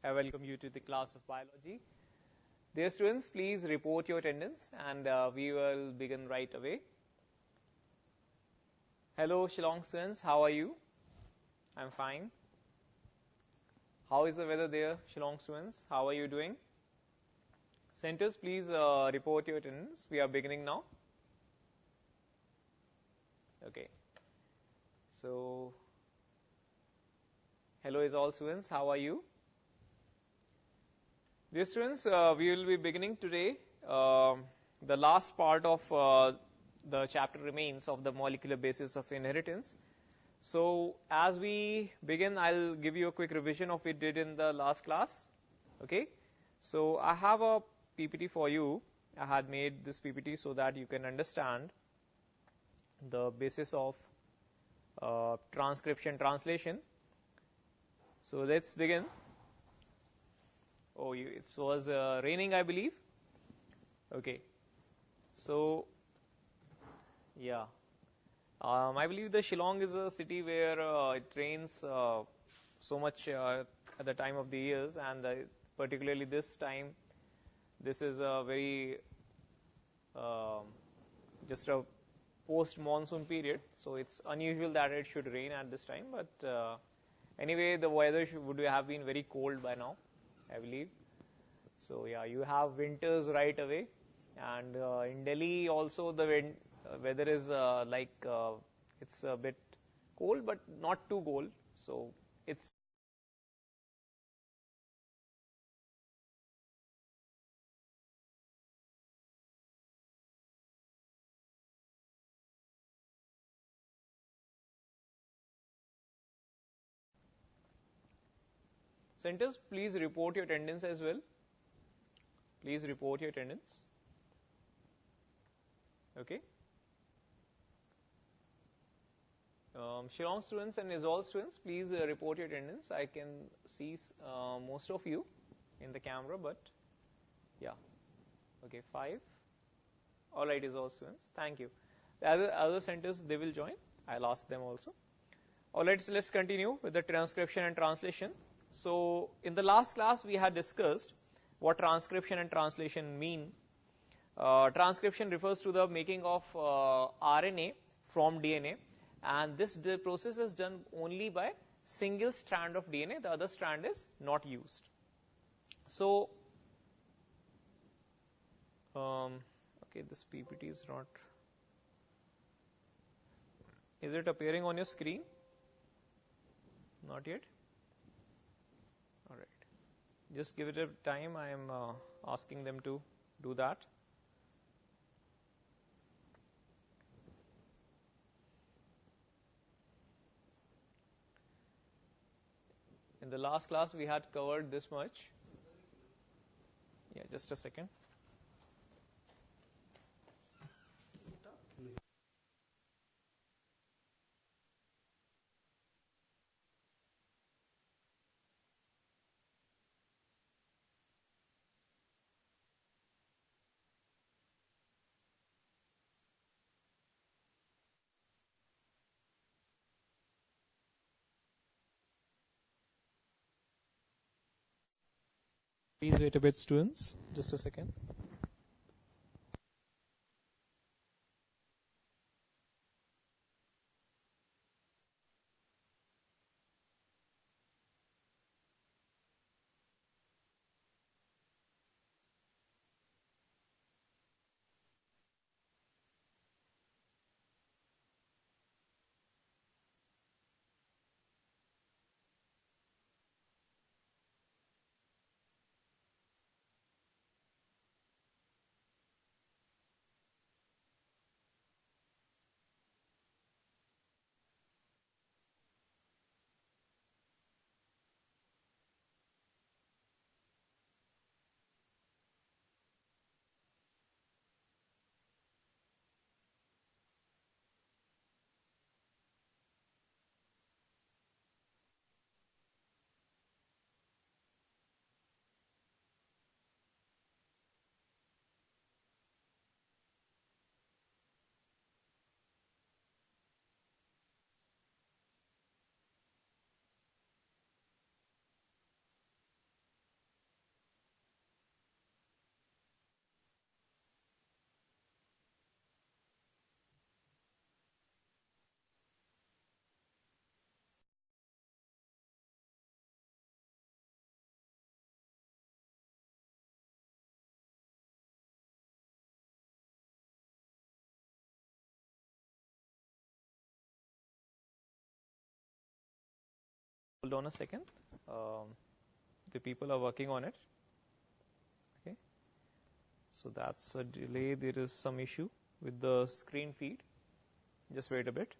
I welcome you to the class of biology. Dear students, please report your attendance and we will begin right away. Hello Shillong students, how are you? I'm fine. How is the weather there, Shillong students? How are you doing? Centers, please report your attendance. We are beginning now. Okay. So, hello is all students, how are you? Dear students, we will be beginning today the last part of the chapter remains of the molecular basis of inheritance. So as we begin, I'll give you a quick revision of what we did in the last class. Okay. So I have a PPT for you. I had made this PPT so that you can understand the basis of transcription translation. So let's begin. Oh, it was raining, I believe. Okay. So, yeah. I believe the Shillong is a city where it rains so much at the time of the years, and particularly this time, this is a very just a post-monsoon period. So it's unusual that it should rain at this time. But anyway, the weather would have been very cold by now, I believe. So yeah, you have winters right away, and in Delhi also the weather is it's a bit cold, but not too cold. So it's centers. Please report your attendance as well. Please report your attendance. Okay. Shillong students and Izol students, please report your attendance. I can see most of you in the camera, but yeah. Okay, 5. All right, Izol students. Thank you. The other centers, they will join. I'll ask them also. All right, so let's continue with the transcription and translation. So in the last class, we had discussed what transcription and translation mean. Transcription refers to the making of RNA from DNA, and this process is done only by single strand of DNA. The other strand is not used. So, okay, this PPT is not. Is it appearing on your screen? Not yet. All right. Just give it a time. I am asking them to do that. In the last class, we had covered this much. Yeah, just a second. Please wait a bit, students. Just a second. Hold on a second. The people are working on it. Okay. So that's a delay. There is some issue with the screen feed. Just wait a bit.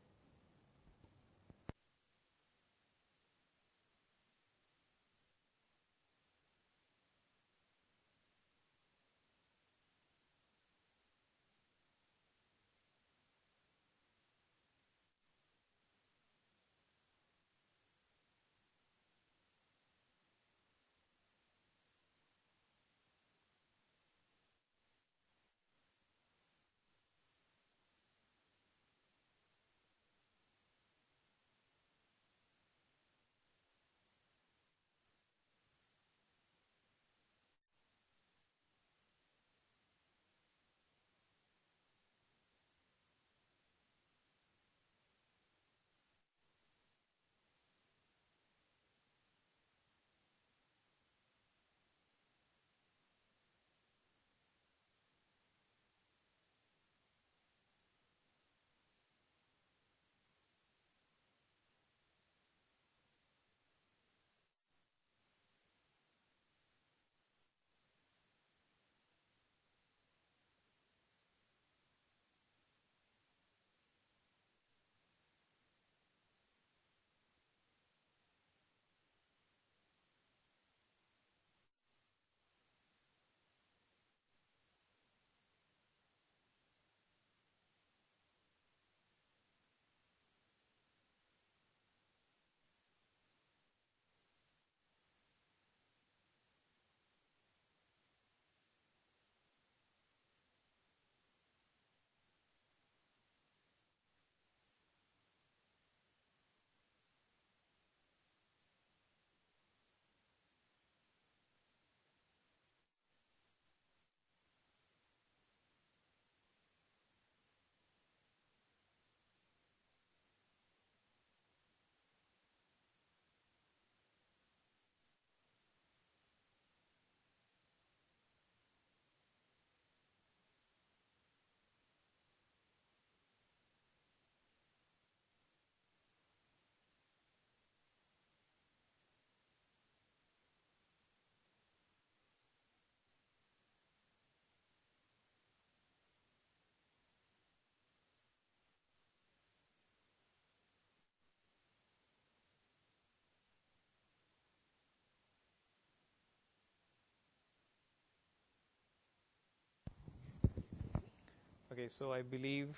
Okay, so I believe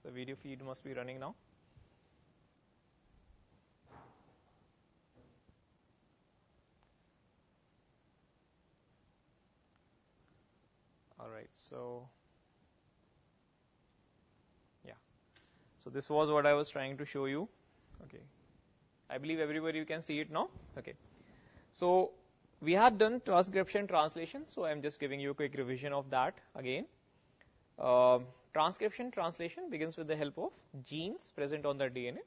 the video feed must be running now. All right, so yeah, so this was what I was trying to show you. Okay, I believe everybody can see it now. Okay, so we had done transcription translation, so I'm just giving you a quick revision of that again. Transcription translation begins with the help of genes present on the DNA.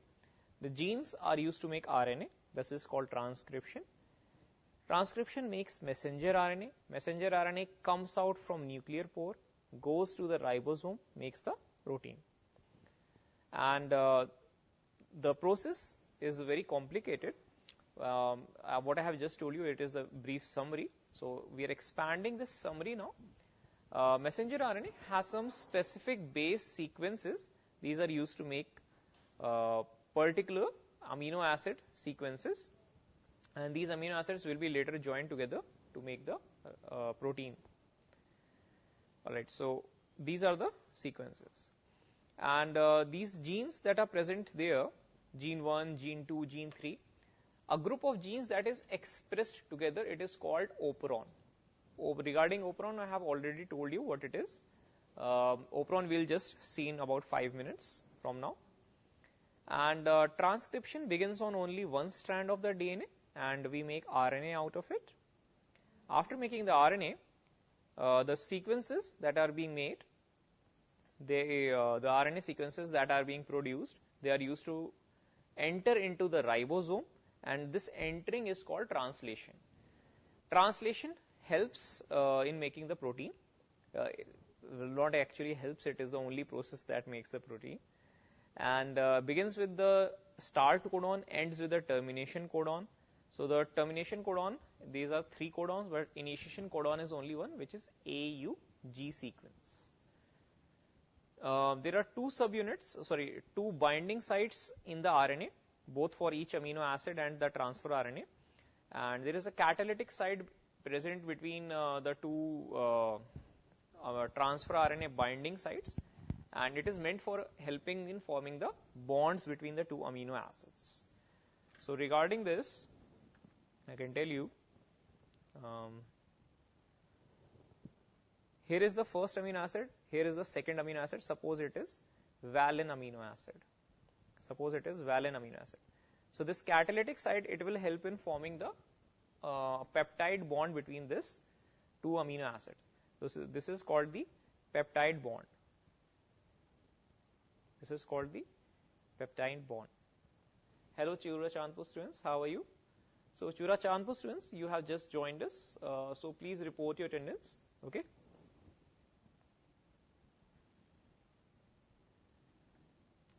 The genes are used to make RNA. This is called transcription. Transcription makes messenger RNA. Messenger RNA comes out from nuclear pore, goes to the ribosome, makes the protein. And the process is very complicated. What I have just told you, it is the brief summary. So we are expanding this summary now. Messenger RNA has some specific base sequences. These are used to make particular amino acid sequences, and these amino acids will be later joined together to make the protein. Alright, so these are the sequences, and these genes that are present there, gene 1, gene 2, gene 3, a group of genes that is expressed together, it is called operon. Regarding operon, I have already told you what it is. Operon we'll just see in about 5 minutes from now. And transcription begins on only one strand of the DNA, and we make RNA out of it. After making the RNA, the sequences that are being made, the RNA sequences that are being produced, they are used to enter into the ribosome, and this entering is called translation. Translation helps in making the protein. Not actually helps, it is the only process that makes the protein, and begins with the start codon ends with the termination codon. So the termination codon, these are 3 codons, but initiation codon is only one, which is AUG sequence. There are two binding sites in the RNA, both for each amino acid and the transfer RNA. And there is a catalytic site present between the two transfer RNA binding sites, and it is meant for helping in forming the bonds between the two amino acids. So regarding this, I can tell you, here is the first amino acid, here is the second amino acid. Suppose it is valine amino acid. So this catalytic site, it will help in forming the peptide bond between this two amino acids. So this is called the peptide bond. Hello Chura Chandpur students, how are you? So Chura Chandpur students, you have just joined us, so please report your attendance, okay?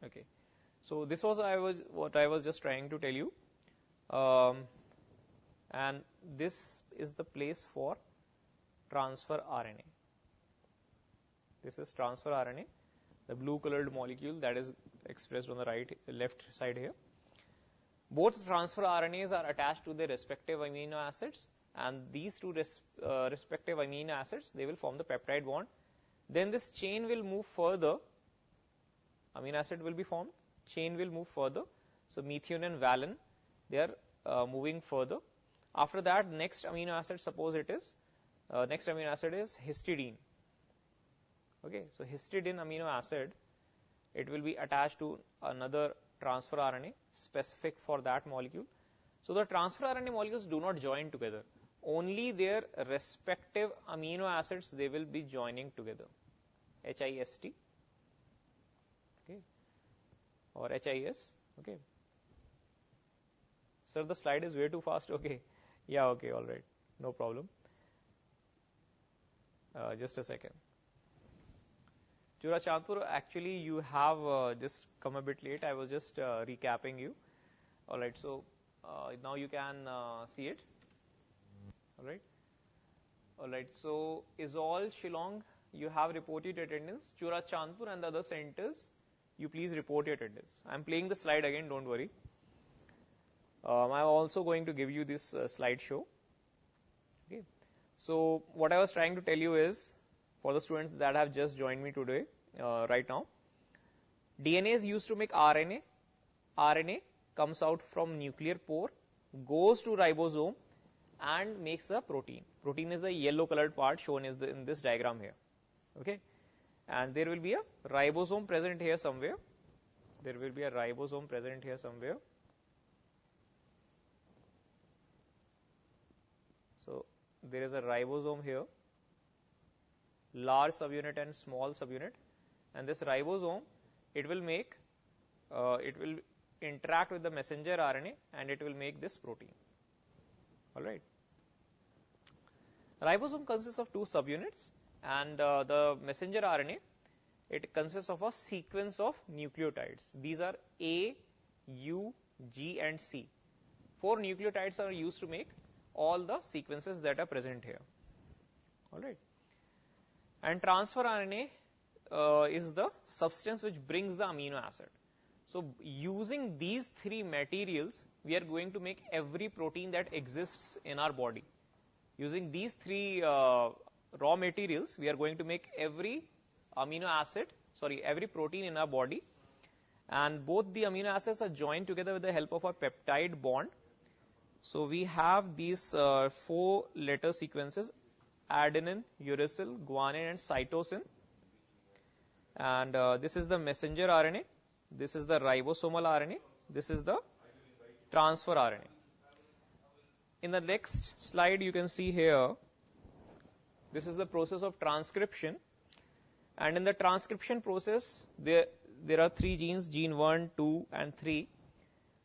Okay, so this was what I was just trying to tell you, and this is the place for transfer RNA. This is transfer RNA, the blue colored molecule that is expressed on the left side here. Both transfer RNAs are attached to their respective amino acids, and these two respective amino acids, they will form the peptide bond. Then this chain will move further, amino acid will be formed, chain will move further. So methionine and valine, they are moving further. After that, next amino acid, suppose it is, next amino acid is histidine. Okay, so histidine amino acid, it will be attached to another transfer RNA specific for that molecule. So the transfer RNA molecules do not join together. Only their respective amino acids, they will be joining together. HIST, okay, or HIS, okay. Sir, the slide is way too fast, okay. Yeah, okay, all right, no problem. Just a second. Chura Chandpur, actually you have just come a bit late. I was just recapping you. All right, so now you can see it. All right. All right, so Izol, Shillong, you have reported attendance. Chura Chandpur and the other centers, you please report your attendance. I'm playing the slide again, don't worry. I'm also going to give you this slideshow. Okay. So what I was trying to tell you is, for the students that have just joined me today, right now, DNA is used to make RNA. RNA comes out from nuclear pore, goes to ribosome, and makes the protein. Protein is the yellow colored part shown in this diagram here. Okay, and there will be a ribosome present here somewhere. So there is a ribosome here, large subunit and small subunit, and this ribosome, it will interact with the messenger RNA and it will make this protein. All right. Ribosome consists of two subunits, and the messenger RNA, it consists of a sequence of nucleotides. These are A, U, G, and C. 4 nucleotides are used to make all the sequences that are present here. All right. And transfer RNA is the substance which brings the amino acid. So using these 3 materials, we are going to make every protein that exists in our body. Using these 3 raw materials, we are going to make every every protein in our body. And both the amino acids are joined together with the help of a peptide bond. So we have these 4 letter sequences: adenine, uracil, guanine, and cytosine. And this is the messenger RNA, this is the ribosomal RNA, this is the transfer RNA. In the next slide, you can see here, this is the process of transcription. And in the transcription process, there are 3 genes, gene 1, 2, and 3.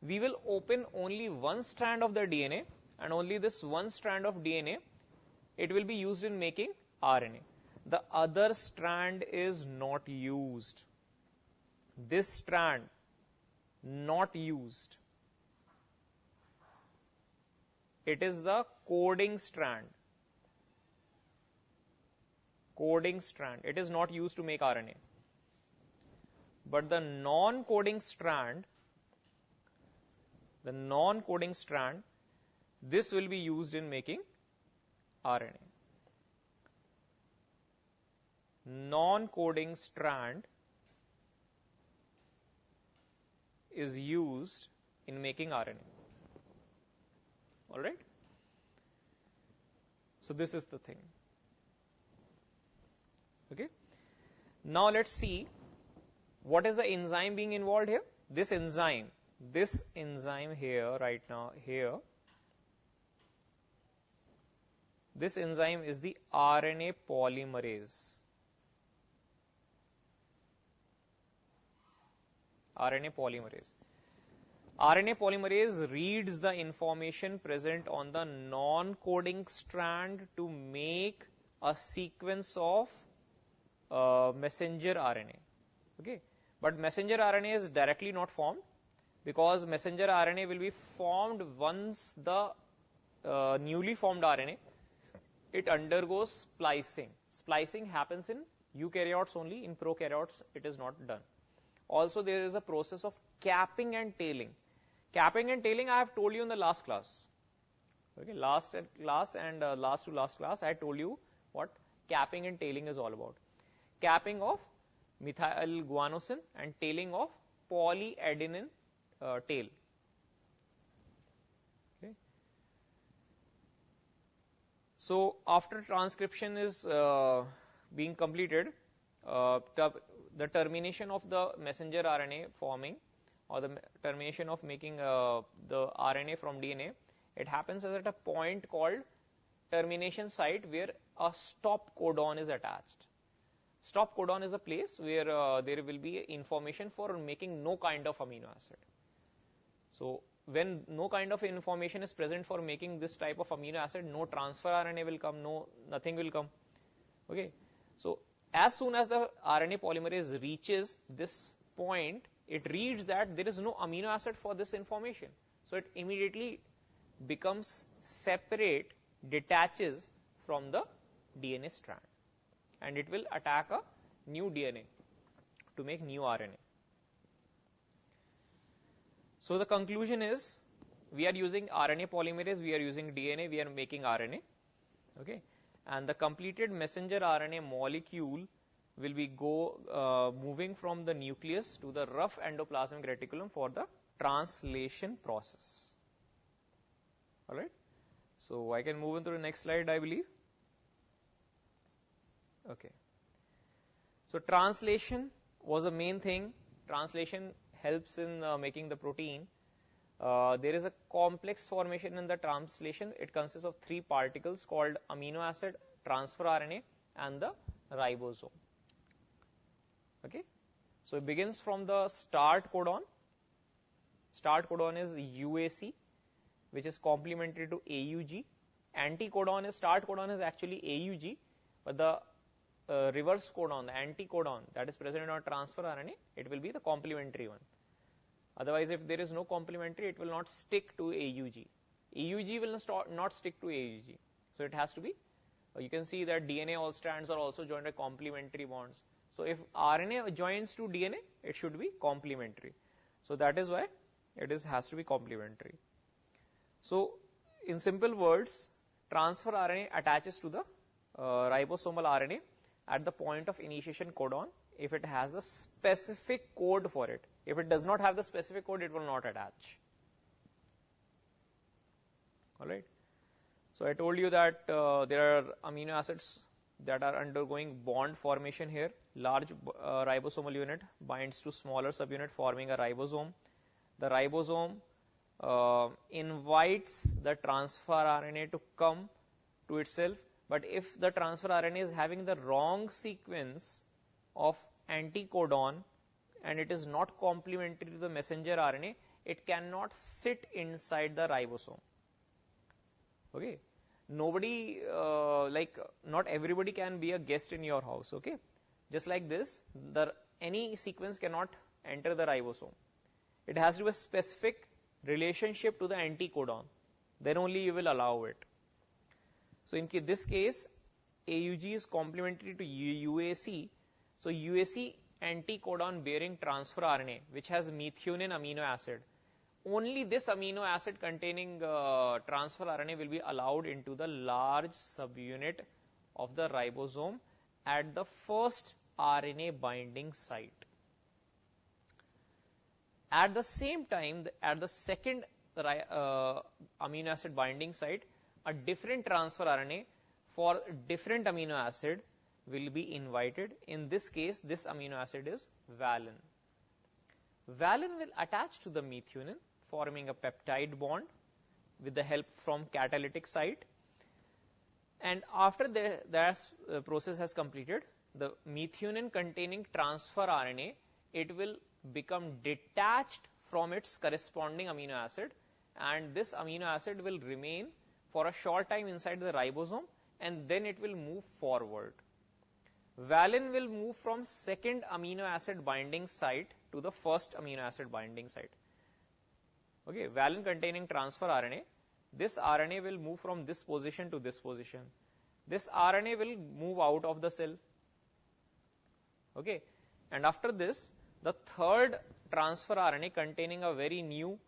We will open only one strand of the DNA, and only this one strand of DNA, it will be used in making RNA. The other strand is not used. This strand, not used. It is the coding strand. Coding strand. It is not used to make RNA. But the non-coding strand, this will be used in making RNA. Non-coding strand is used in making RNA. All right? So this is the thing. Okay? Now let's see what is the enzyme being involved here. This enzyme here right now here, this enzyme is the RNA polymerase. RNA polymerase. RNA polymerase reads the information present on the non-coding strand to make a sequence of messenger RNA. Okay, but messenger RNA is directly not formed, because messenger RNA will be formed once the newly formed RNA, it undergoes splicing. Splicing happens in eukaryotes only. In prokaryotes, it is not done. Also, there is a process of capping and tailing. Capping and tailing I have told you in the last class. Okay, last class and last to last class I told you what capping and tailing is all about. Capping of methyl guanosine and tailing of polyadenine tail. Okay. So after transcription is being completed, the termination of the messenger RNA forming, or the termination of making the RNA from DNA, it happens at a point called termination site where a stop codon is attached. Stop codon is the place where there will be information for making no kind of amino acid. So when no kind of information is present for making this type of amino acid, no transfer RNA will come, nothing will come. Okay. So as soon as the RNA polymerase reaches this point, it reads that there is no amino acid for this information. So it immediately becomes separate, detaches from the DNA strand, and it will attack a new DNA to make new RNA. So the conclusion is, we are using RNA polymerase, we are using DNA, we are making RNA. Okay, and the completed messenger RNA molecule will be moving from the nucleus to the rough endoplasmic reticulum for the translation process. All right. So I can move into the next slide, I believe. Okay. So translation was the main thing. Translation helps in making the protein. There is a complex formation in the translation. It consists of 3 particles called amino acid, transfer RNA, and the ribosome. Okay. So it begins from the start codon. Start codon is UAC, which is complementary to AUG. Anticodon is, start codon is actually AUG, but the reverse codon, the anticodon that is present in our transfer RNA, it will be the complementary one. Otherwise, if there is no complementary, it will not stick to AUG. AUG will not stick to AUG. So it has to be, you can see that DNA all strands are also joined by complementary bonds. So if RNA joins to DNA, it should be complementary. So that is why it has to be complementary. So in simple words, transfer RNA attaches to the ribosomal RNA at the point of initiation codon if it has the specific code for it. If it does not have the specific code, it will not attach. All right. So I told you that there are amino acids that are undergoing bond formation here. Large ribosomal unit binds to smaller subunit, forming a ribosome. The ribosome invites the transfer RNA to come to itself, but if the transfer RNA is having the wrong sequence of anticodon and it is not complementary to the messenger RNA, it cannot sit inside the ribosome. Okay. Nobody, not everybody can be a guest in your house. Okay. Just like this, any sequence cannot enter the ribosome. it has to be a specific relationship to the anticodon. Then only you will allow it. So in this case, AUG is complementary to UAC. So UAC anticodon bearing transfer RNA, which has methionine amino acid, only this amino acid containing transfer RNA will be allowed into the large subunit of the ribosome at the first RNA binding site. At the same time, at the second amino acid binding site, a different transfer RNA for different amino acid will be invited. In this case, this amino acid is valine. Valine will attach to the methionine, forming a peptide bond with the help from catalytic site. And after that process has completed, the methionine containing transfer RNA, it will become detached from its corresponding amino acid, and this amino acid will remain for a short time inside the ribosome, and then it will move forward. Valine will move from second amino acid binding site to the first amino acid binding site. Okay, valine containing transfer RNA, this RNA will move from this position to this position. This RNA will move out of the cell. Okay, and after this, the third transfer RNA containing a very new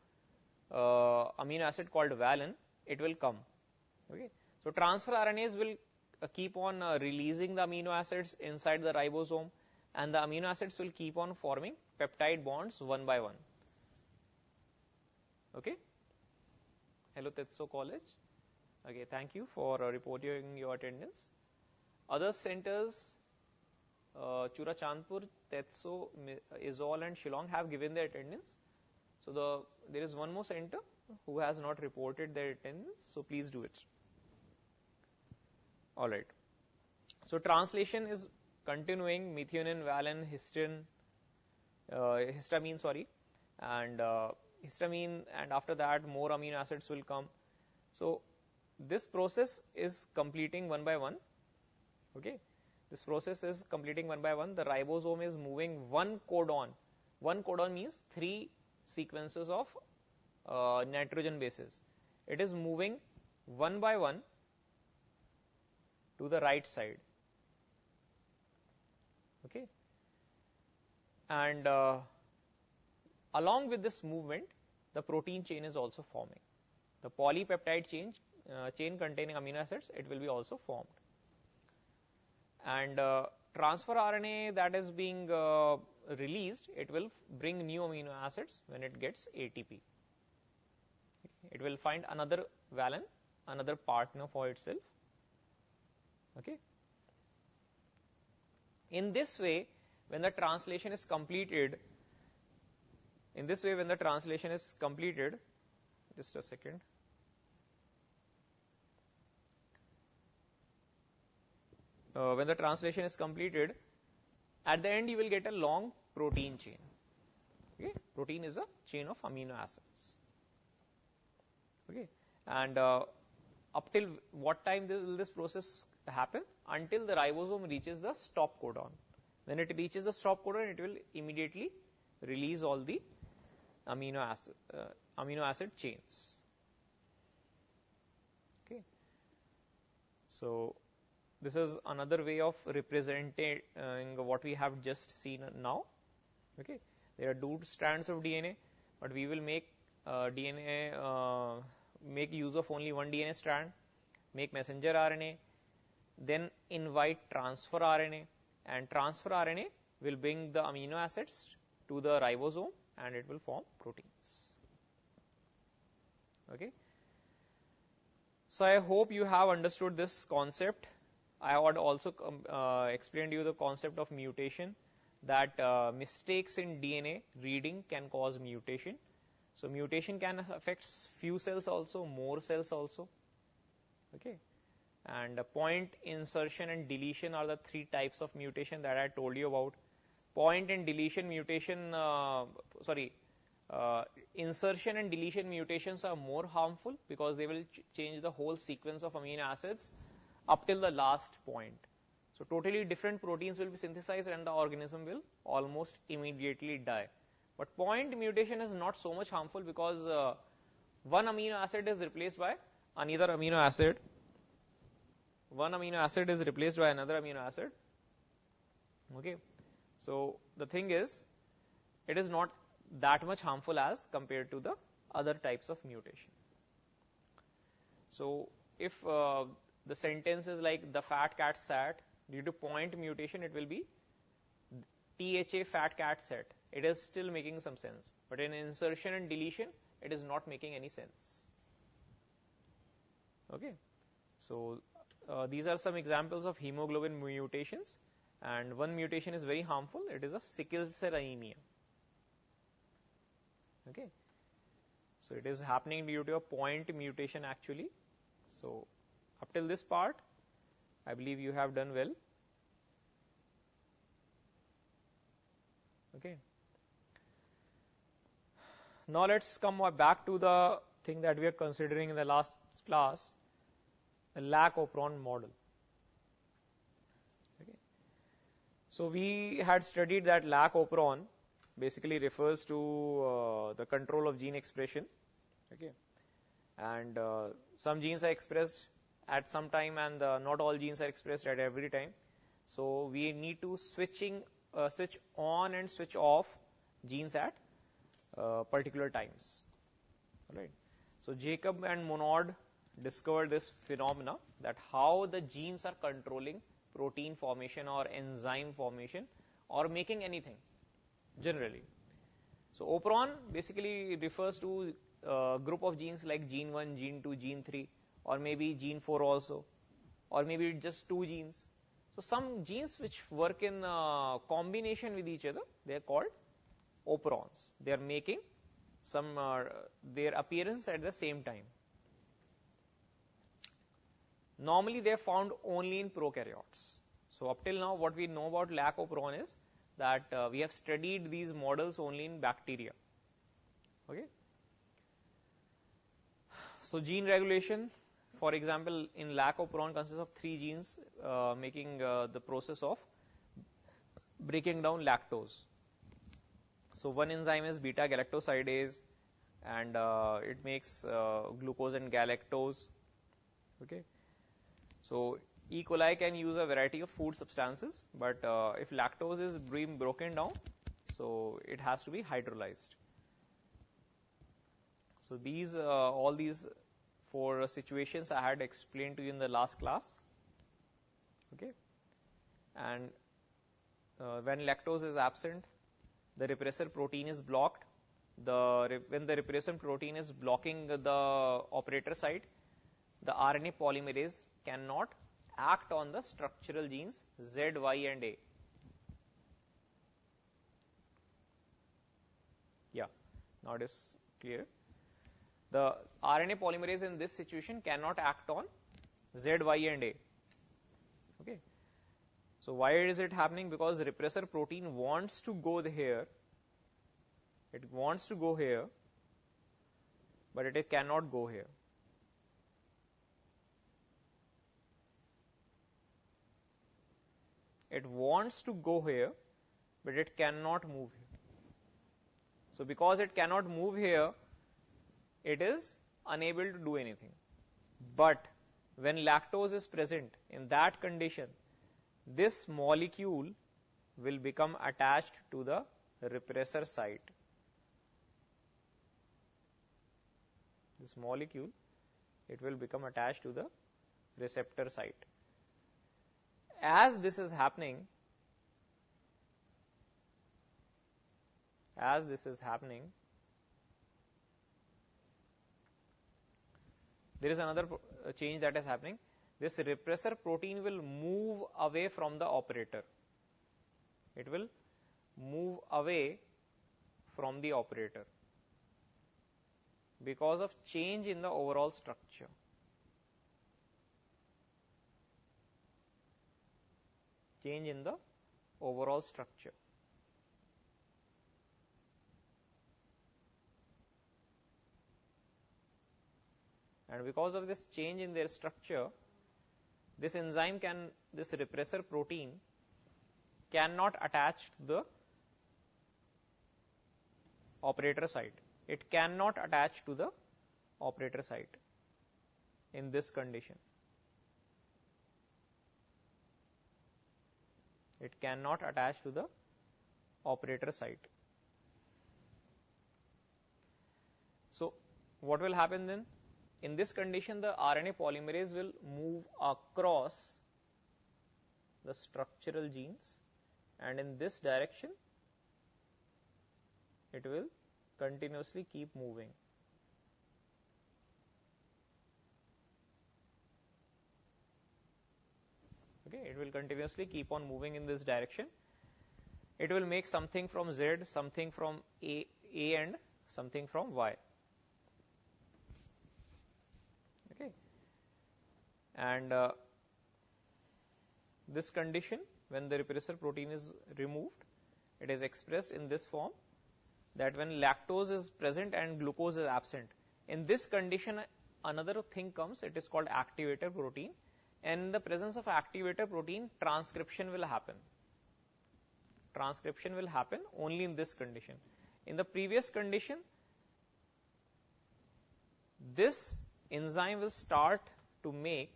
amino acid called valine, it will come. Okay, so transfer RNAs will keep on releasing the amino acids inside the ribosome, and the amino acids will keep on forming peptide bonds one by one. Okay. Hello, Tetso College. Okay, thank you for reporting your attendance. Other centers, Churachandpur, Tetso, Izol and Shillong have given their attendance. So there is one more center who has not reported their attendance, so please do it. All right. So translation is continuing, methionine, valine, histamine, sorry, and histamine, and after that more amino acids will come. So this process is completing one by one. Okay, this process is completing one by one. The ribosome is moving one codon. One codon means 3 sequences of nitrogen bases. It is moving one by one to the right side. Okay, and along with this movement, the protein chain is also forming. The polypeptide chain containing amino acids, it will be also formed. And transfer RNA that is being released, it will bring new amino acids when it gets ATP. It will find another valine, another partner for itself. Okay. In this way, when the translation is completed, just a second. When the translation is completed, at the end you will get a long protein chain. Okay, protein is a chain of amino acids. Okay, and up till what time will this process happen? Until the ribosome reaches the stop codon. When it reaches the stop codon, it will immediately release all the amino acid chains. Okay, so this is another way of representing what we have just seen now. Okay, there are 2 strands of DNA, but we will make make use of only one DNA strand, make messenger RNA, then invite transfer RNA, and transfer RNA will bring the amino acids to the ribosome and it will form proteins. Okay, so I hope you have understood this concept. I would also explain to you the concept of mutation, that mistakes in DNA reading can cause mutation. So mutation can affect few cells also, more cells also. Okay, and point insertion and deletion are the 3 types of mutation that I told you about. Point and deletion mutation, insertion and deletion mutations are more harmful because they will change the whole sequence of amino acids up till the last point. So totally different proteins will be synthesized and the organism will almost immediately die. But point mutation is not so much harmful because one amino acid is replaced by another amino acid. One amino acid is replaced by another amino acid. Okay. So the thing is, it is not that much harmful as compared to the other types of mutation. So if the sentence is like the fat cat sat, due to point mutation, it will be THA fat cat sat. It is still making some sense. But in insertion and deletion, it is not making any sense. Okay. So these are some examples of hemoglobin mutations. And one mutation is very harmful. It is a sickle cell anemia. Okay. So it is happening due to a point mutation actually. So up till this part, I believe you have done well. Okay. Now let's come back to the thing that we are considering in the last class, the Lac-Operon model. Okay. So we had studied that Lac-Operon basically refers to the control of gene expression. Okay. And some genes are expressed at some time, and not all genes are expressed at every time. So we need to switch on and switch off genes at particular times. All right. So Jacob and Monod discovered this phenomena, that how the genes are controlling protein formation or enzyme formation or making anything generally. So operon basically refers to a group of genes like gene 1, gene 2, gene 3, or maybe gene 4 also, or maybe just 2 genes. So some genes which work in combination with each other, they are called operons. They are making some their appearance at the same time. Normally they are found only in prokaryotes. So up till now what we know about Lac-Operon is that we have studied these models only in bacteria. Okay. So gene regulation, for example, in Lac-Operon consists of 3 genes making the process of breaking down lactose. So one enzyme is beta galactosidase, and it makes glucose and galactose. Okay. So E. coli can use a variety of food substances, but if lactose is being broken down, so it has to be hydrolyzed. So these all these 4 situations I had explained to you in the last class. Okay. And when lactose is absent, the repressor protein is blocked. When the repressor protein is blocking the operator site, the RNA polymerase cannot act on the structural genes Z, Y, and A. Yeah, now it is clear. The RNA polymerase in this situation cannot act on Z, Y, and A. Okay. So why is it happening? Because repressor protein wants to go here. It wants to go here, but it cannot go here. It wants to go here, but it cannot move here. So because it cannot move here, it is unable to do anything. But when lactose is present, in that condition, this molecule will become attached to the repressor site. This molecule, it will become attached to the receptor site. As this is happening, there is another change that is happening. This repressor protein will move away from the operator. It will move away from the operator because of change in the overall structure. Change in the overall structure. And because of this change in their structure, this enzyme this repressor protein cannot attach to the operator site. It cannot attach to the operator site in this condition. It cannot attach to the operator site. So what will happen then? In this condition, the RNA polymerase will move across the structural genes, and in this direction it will continuously keep moving. Okay, it will continuously keep on moving in this direction. It will make something from Z, something from A end, something from Y. Okay, and this condition, when the repressor protein is removed, it is expressed in this form, that when lactose is present and glucose is absent. In this condition, another thing comes, it is called activator protein. And in the presence of activator protein, transcription will happen. Transcription will happen only in this condition. In the previous condition, this enzyme will start to make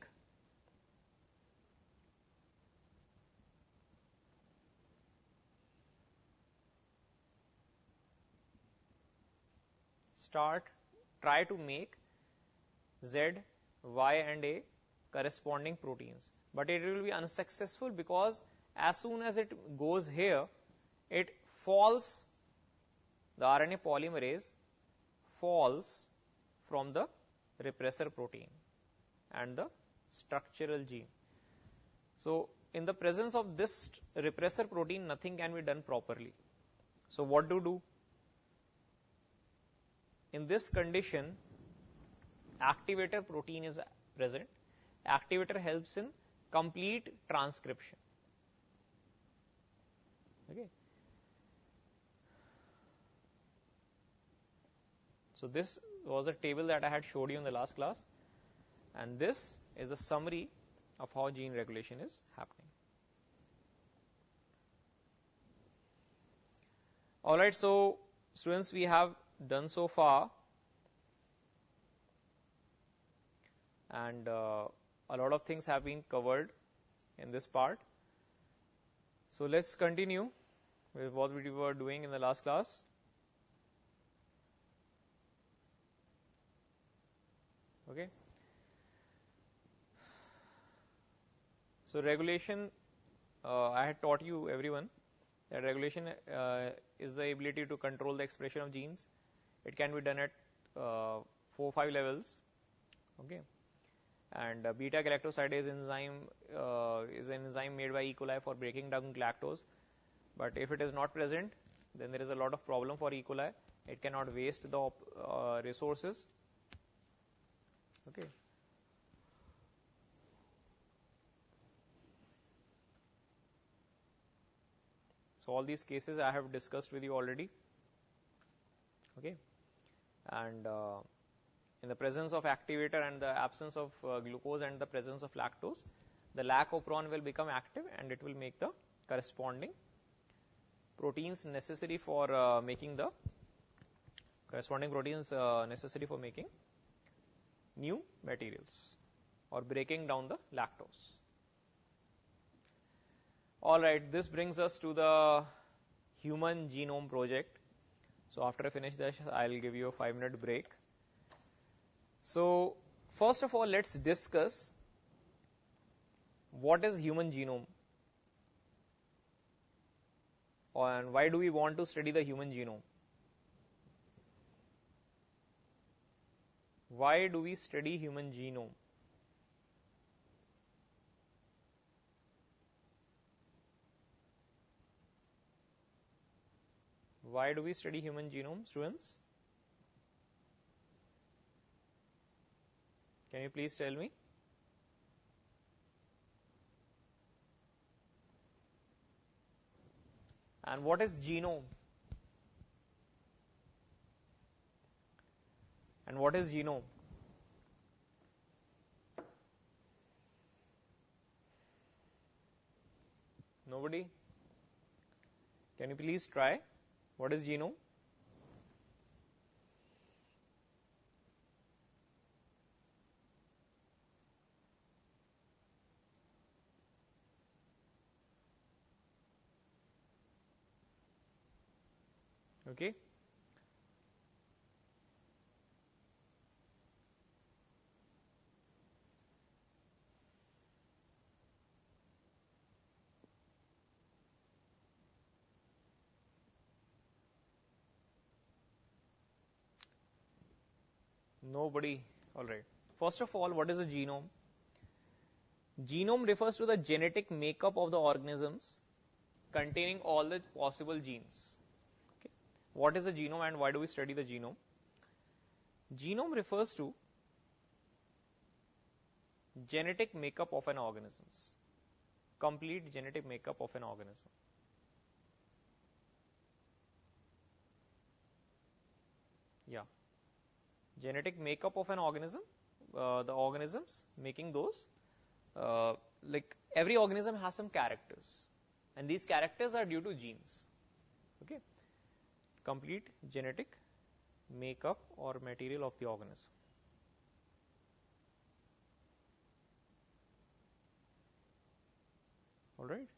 try to make Z, Y and A corresponding proteins, but it will be unsuccessful because as soon as it goes here, it falls, the RNA polymerase falls from the repressor protein and the structural gene. So in the presence of this repressor protein, nothing can be done properly. So what to do? In this condition, activator protein is present. Activator helps in complete transcription. Okay. So this was a table that I had showed you in the last class, and this is the summary of how gene regulation is happening. All right, so students, we have done so far, and a lot of things have been covered in this part. So let's continue with what we were doing in the last class. Okay. So regulation, I had taught you everyone that regulation is the ability to control the expression of genes. It can be done at 4-5 levels. Okay. And beta galactosidase enzyme is an enzyme made by E. coli for breaking down lactose. But if it is not present, then there is a lot of problem for E. coli. It cannot waste the resources. Okay. So all these cases I have discussed with you already. Okay. And in the presence of activator and the absence of glucose and the presence of lactose, the lac operon will become active and it will make the corresponding proteins necessary for making the new materials or breaking down the lactose. All right, this brings us to the human genome project. So after I finish this, I'll give you a 5-minute break. So first of all, let's discuss what is human genome and why do we want to study the human genome? Why do we study human genome? Why do we study human genome, students? Can you please tell me? And what is genome? And what is genome? Nobody? Can you please try? What is genome? Okay. Nobody. All right. First of all, what is a genome? Genome refers to the genetic makeup of the organisms containing all the possible genes. Okay. What is a genome and why do we study the genome? Genome refers to genetic makeup of an organism. Complete genetic makeup of an organism. Yeah. Genetic makeup of an organism, the organisms making those, like every organism has some characters, and these characters are due to genes. Okay. Complete genetic makeup or material of the organism. All right.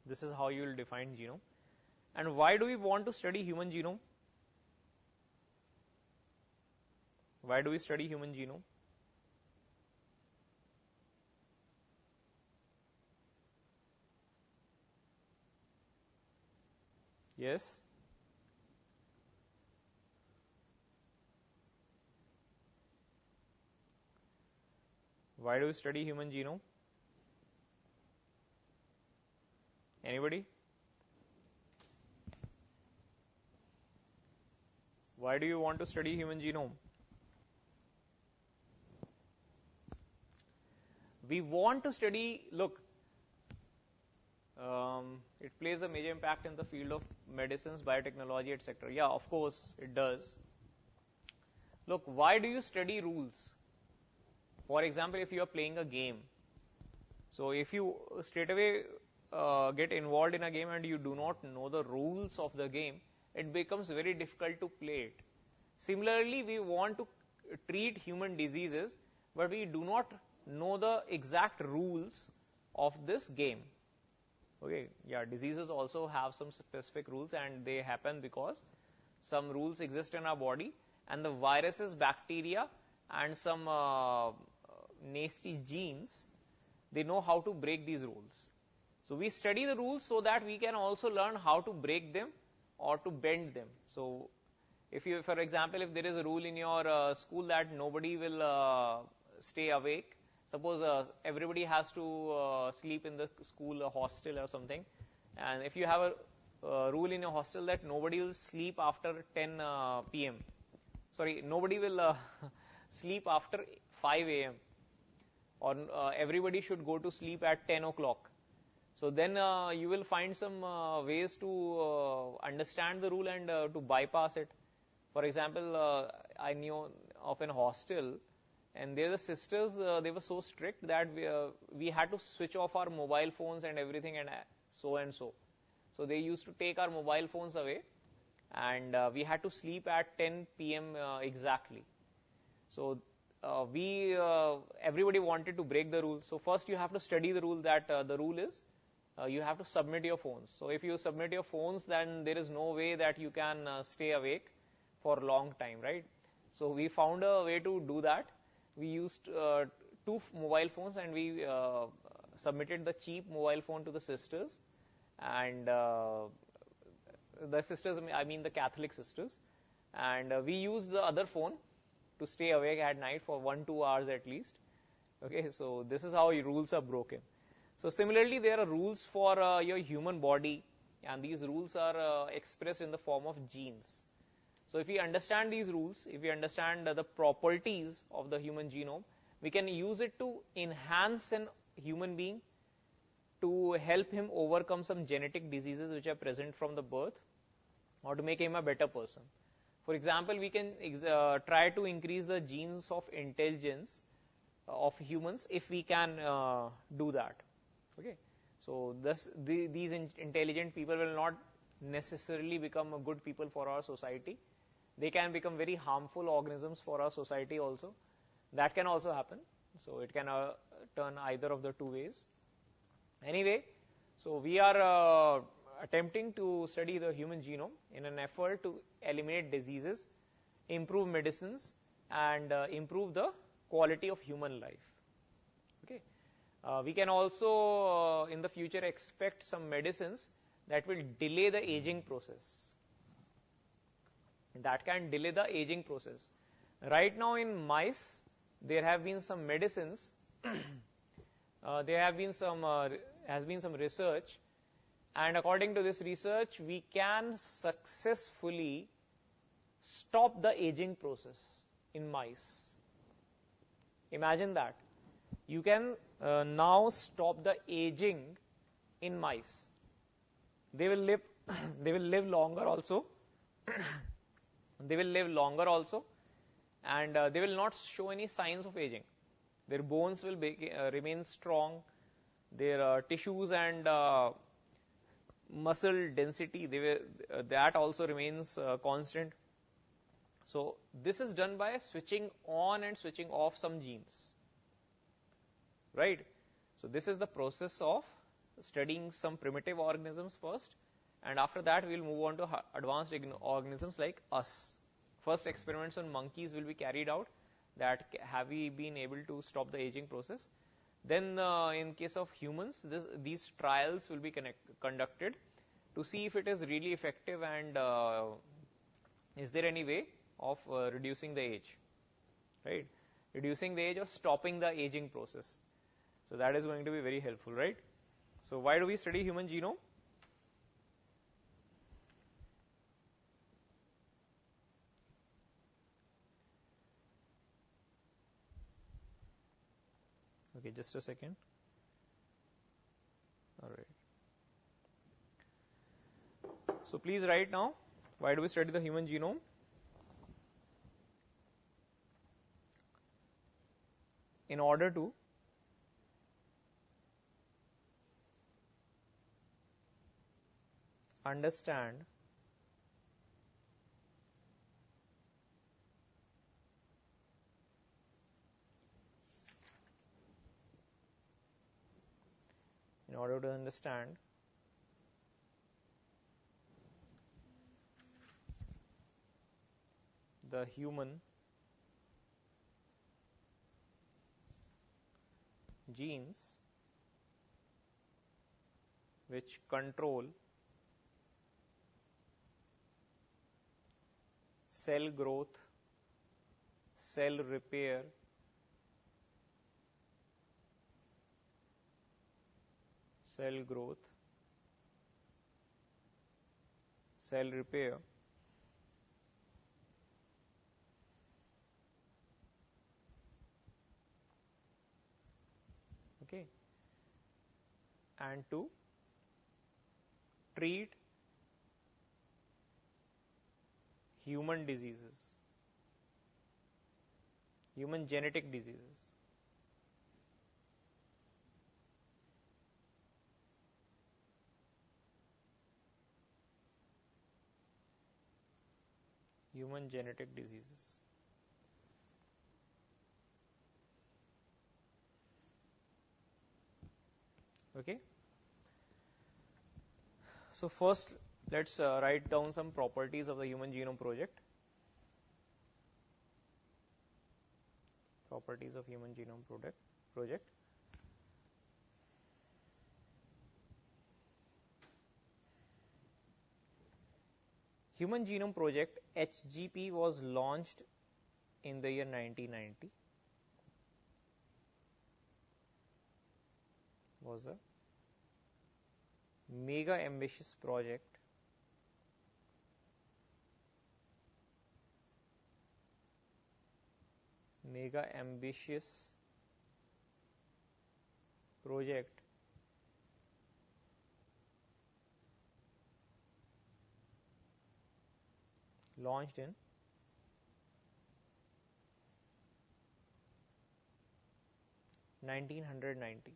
This is how you will define genome. And why do we want to study human genome? Why do we study human genome? Yes. Why do we study human genome? Anybody? Why do you want to study human genome? We want to study, look, it plays a major impact in the field of medicines, biotechnology, etc. Yeah, of course, it does. Look, why do you study rules? For example, if you are playing a game, so if you straight away get involved in a game and you do not know the rules of the game, it becomes very difficult to play it. Similarly, we want to treat human diseases, but we do not know the exact rules of this game. Okay, yeah, diseases also have some specific rules, and they happen because some rules exist in our body, and the viruses, bacteria, and some nasty genes, they know how to break these rules. So we study the rules so that we can also learn how to break them or to bend them. So if you, for example, if there is a rule in your school that nobody will stay awake, suppose everybody has to sleep in the school, a hostel or something, and if you have a rule in your hostel that nobody will sleep after 10 p.m. Sorry, nobody will sleep after 5 a.m. or everybody should go to sleep at 10 o'clock. So then you will find some ways to understand the rule and to bypass it. For example, I knew of an hostel, and there the sisters, they were so strict that we had to switch off our mobile phones and everything, and so and so. So they used to take our mobile phones away, and we had to sleep at 10 p.m. Exactly. So everybody wanted to break the rule. So first you have to study the rule, that the rule is you have to submit your phones. So if you submit your phones, then there is no way that you can stay awake for a long time, right? So we found a way to do that. We used 2 mobile phones, and we submitted the cheap mobile phone to the sisters, and the sisters, I mean the Catholic sisters, and we used the other phone to stay awake at night for 1-2 hours at least. Okay, so this is how rules are broken. So similarly, there are rules for your human body, and these rules are expressed in the form of genes. So if we understand these rules, if we understand the properties of the human genome, we can use it to enhance an human being, to help him overcome some genetic diseases which are present from the birth, or to make him a better person. For example, we can try to increase the genes of intelligence of humans if we can do that. Okay, so these intelligent people will not necessarily become good people for our society. They can become very harmful organisms for our society also. That can also happen. So it can turn either of the two ways. Anyway, so we are attempting to study the human genome in an effort to eliminate diseases, improve medicines, and improve the quality of human life. Okay. We can also in the future expect some medicines that will delay the aging process. That can delay the aging process. Right now in mice, there have been some medicines, there have been some, has been some research, and according to this research, we can successfully stop the aging process in mice. Imagine that. You can now stop the aging in mice. They will live, they will live longer also. They will live longer also, and they will not show any signs of aging. Their bones will remain strong. Their tissues and muscle density, that also remains constant. So this is done by switching on and switching off some genes, right? So this is the process of studying some primitive organisms first, and after that we will move on to advanced organisms like us. First experiments on monkeys will be carried out, that have we been able to stop the aging process. Then in case of humans, these trials will be conducted to see if it is really effective, and is there any way of reducing the age, right? Reducing the age or stopping the aging process. So that is going to be very helpful, right? So why do we study human genome? Okay, just a second. All right. So please write now, why do we study the human genome? In order to understand the human genes which control cell growth, cell repair, cell repair, okay, and to treat human diseases, human genetic diseases. Human genetic diseases. Okay. So first, let's write down some properties of the Human Genome Project. Properties of Human Genome Project. Human Genome Project HGP was launched in the year 1990. Was a mega ambitious project launched in 1990.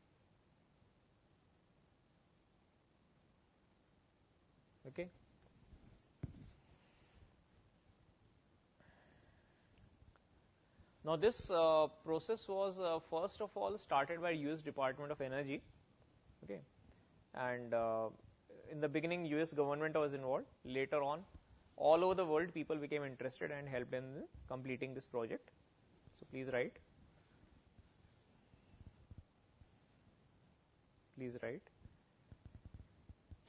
Okay. Now this process was first of all started by US Department of Energy, okay, and in the beginning US government was involved. Later on, all over the world people became interested and helped in completing this project. So please write. Please write.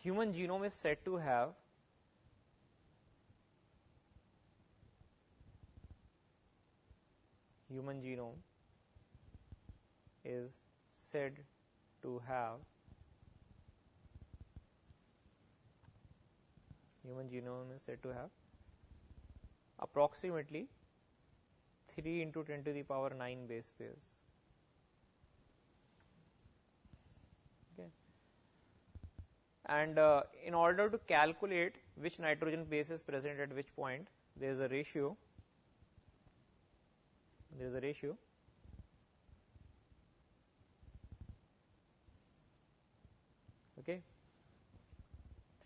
Human genome is said to have human genome is said to have approximately 3 into 10 to the power 9 base pairs. Okay. And in order to calculate which nitrogen base is present at which point, there is a ratio. Okay.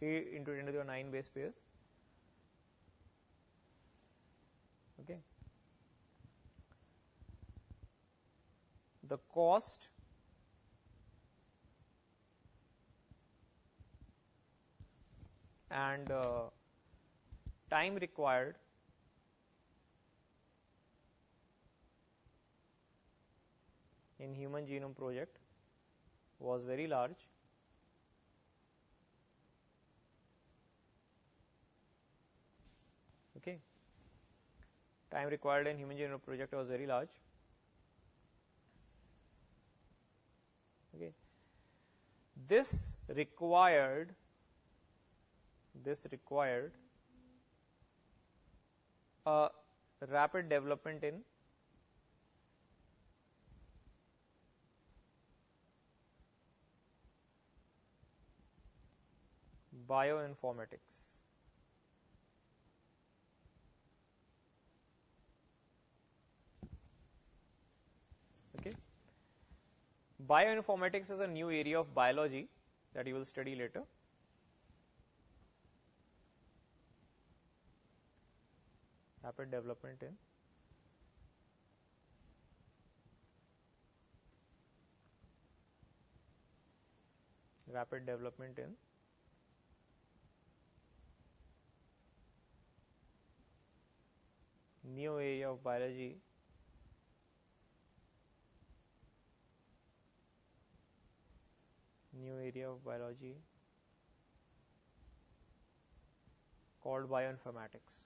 3 into 10 to the 9 base pairs. Okay. The cost and time required in human genome project was very large. Okay. Time required in human genome project was very large. Okay. This required a rapid development in bioinformatics. Okay. Bioinformatics is a new area of biology that you will study later. Rapid development in new area of biology called bioinformatics.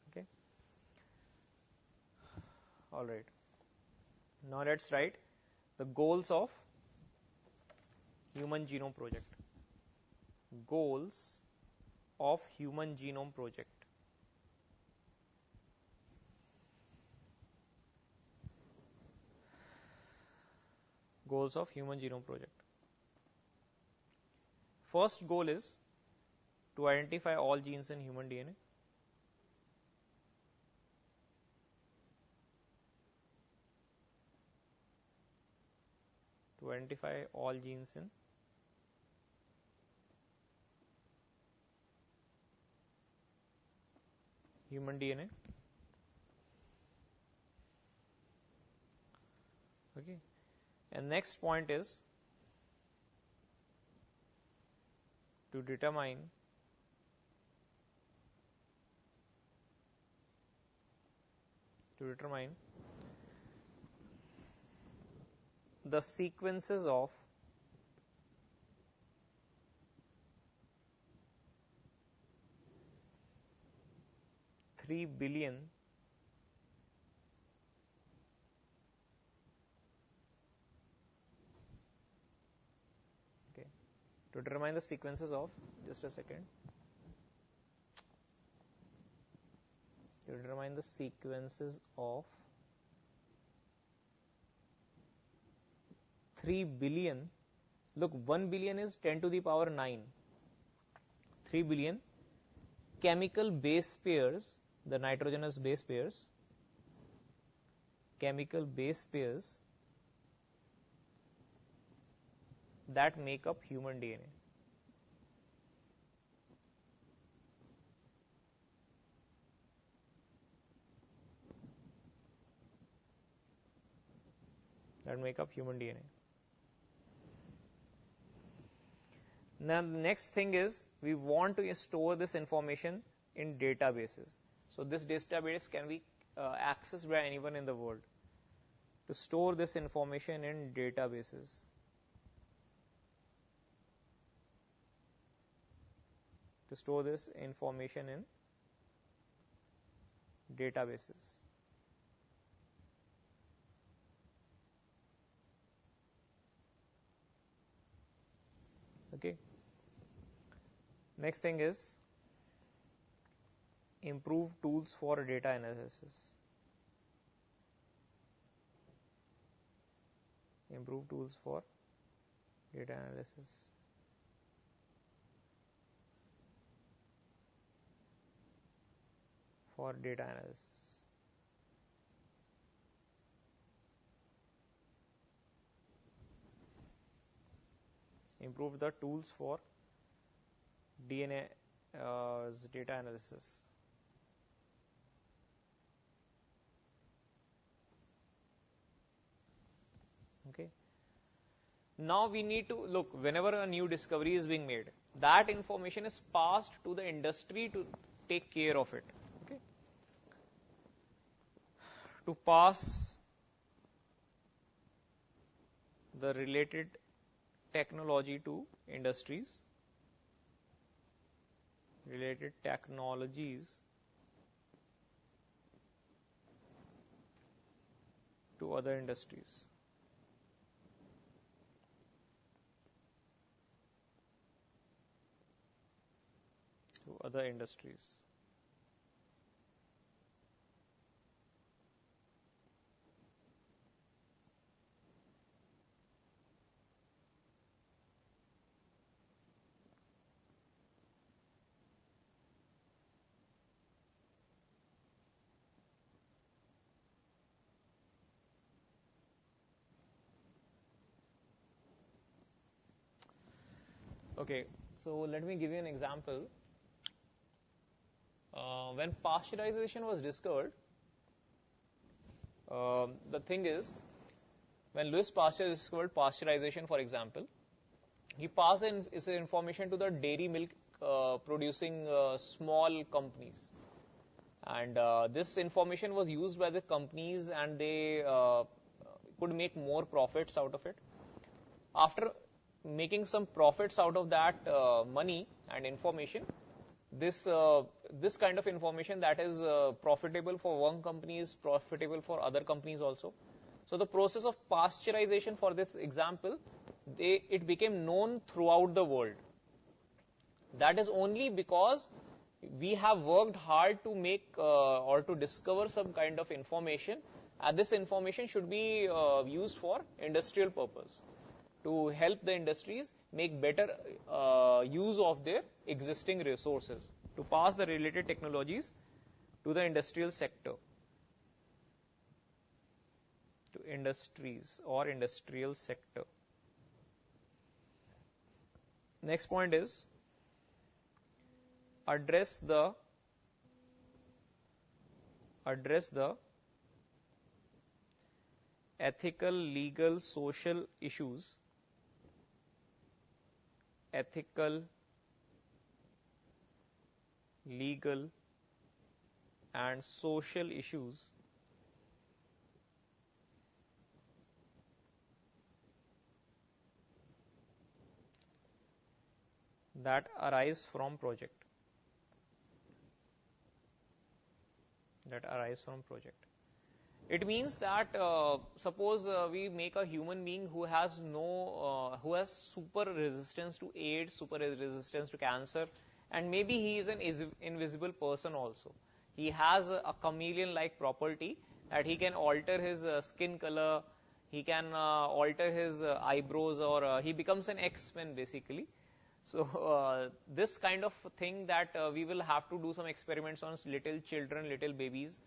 Okay. All right. Now let's write the goals of human genome project. Goals of human genome project. First goal is to identify all genes in human DNA. Okay. And next point is to determine the sequences of three billion to determine the sequences of, just a second, to determine the sequences of 3 billion. Look, 1 billion is 10 to the power 9. 3 billion chemical base pairs, the nitrogenous base pairs, chemical base pairs that make up human DNA. That make up human DNA. Now, the next thing is we want to store this information in databases. So this database can be accessed by anyone in the world. To store this information in databases. To store this information in databases. Okay. Next thing is improve tools for data analysis. Improve tools for data analysis. For data analysis. Improve the tools for DNA data analysis. Okay. Now we need to look, whenever a new discovery is being made, that information is passed to the industry to take care of it. Okay. To pass the related technology to industries, related technologies to other industries. To other industries. Okay, so let me give you an example. When pasteurization was discovered, the thing is, when Louis Pasteur discovered pasteurization, for example, he passed his information to the dairy milk producing small companies. And this information was used by the companies and they could make more profits out of it. After making some profits out of that money and information, this kind of information that is profitable for one company is profitable for other companies also. So the process of pasteurization, for this example, it became known throughout the world. That is only because we have worked hard to make or to discover some kind of information, and this information should be used for industrial purpose, to help the industries make better use of their existing resources, to pass the related technologies to the industrial sector, to industries or industrial sector. Next point is address the ethical, legal, social issues, ethical, legal and social issues that arise from project. It means that suppose we make a human being who has super resistance to AIDS, super resistance to cancer, and maybe he is an invisible person also. He has a chameleon-like property that he can alter his skin color, he can alter his eyebrows, or he becomes an X-Men basically. So this kind of thing that we will have to do some experiments on little children, little babies.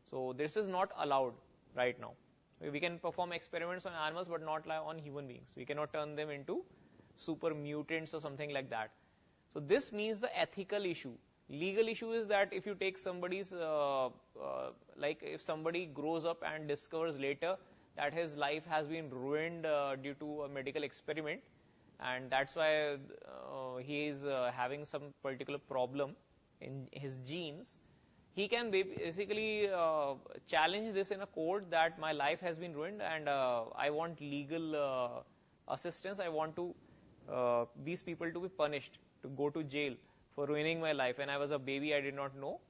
So this is not allowed right now. We can perform experiments on animals, but not on human beings. We cannot turn them into super mutants or something like that. So this means the ethical issue. Legal issue is that if you take somebody's, like if somebody grows up and discovers later that his life has been ruined due to a medical experiment, and that's why he is having some particular problem in his genes, he can basically challenge this in a court that my life has been ruined and I want legal assistance. I want to these people to be punished, to go to jail for ruining my life. When I was a baby, I did not know.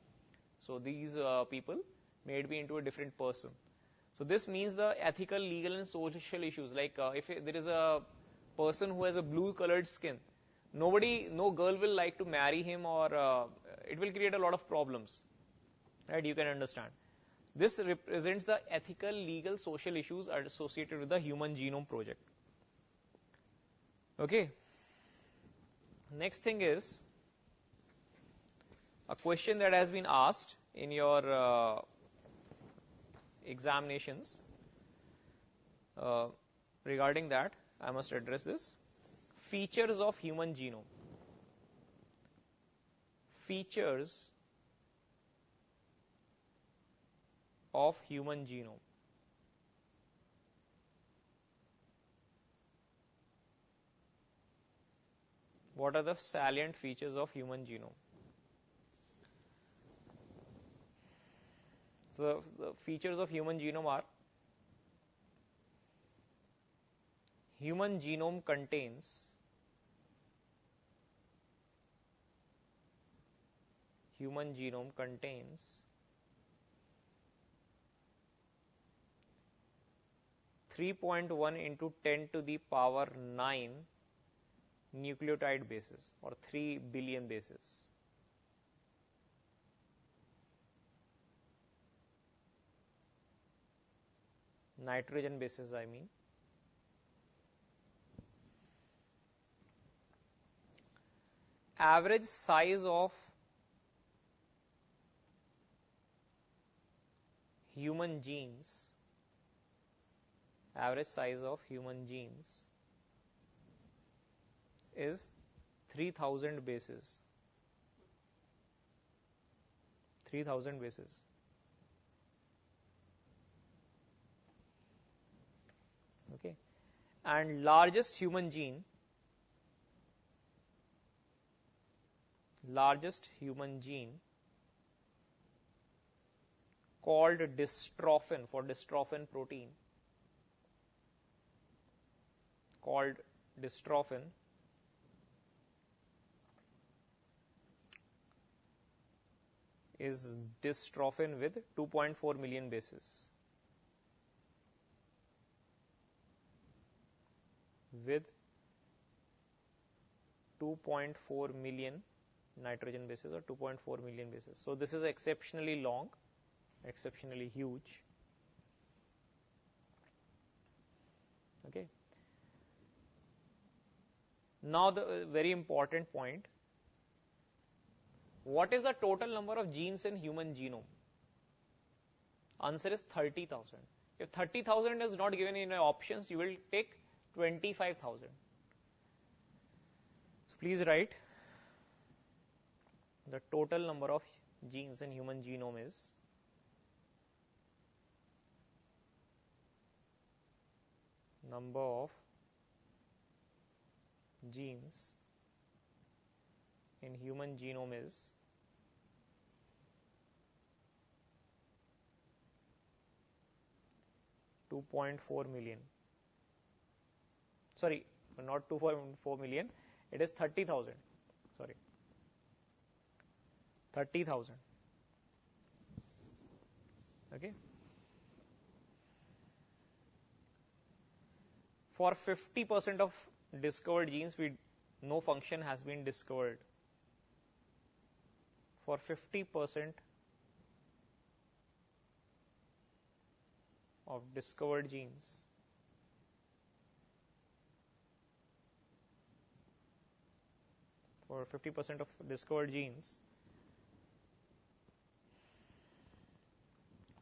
So these people made me into a different person. So this means the ethical, legal, and social issues. Like if there is a person who has a blue colored skin, no girl will like to marry him, or it will create a lot of problems. Right? You can understand. This represents the ethical, legal, social issues are associated with the Human Genome Project. Okay. Next thing is a question that has been asked in your examinations. Regarding that, I must address this. Features of human genome. Features of human genome. What are the salient features of human genome? So the features of human genome are: human genome contains 3.1 into 10 to the power 9 nucleotide bases, or 3 billion bases. Nitrogen bases, I mean. Average size of human genes, is 3000 bases. 3000 bases. Okay. And largest human gene called dystrophin, for dystrophin protein, called dystrophin, is dystrophin with 2.4 million bases. With 2.4 million nitrogen bases, or 2.4 million bases. So this is exceptionally long, exceptionally huge. Okay. Now the very important point: what is the total number of genes in human genome? Answer is 30,000. If 30,000 is not given in your options, you will take 25,000. So please write the total number of genes in human genome is number of genes in human genome is 2.4 million. Sorry, not 2.4 million, it is 30,000. Sorry, 30,000. Okay. For 50% of discovered genes, no function has been discovered. For 50% of discovered genes, or 50% of discovered genes,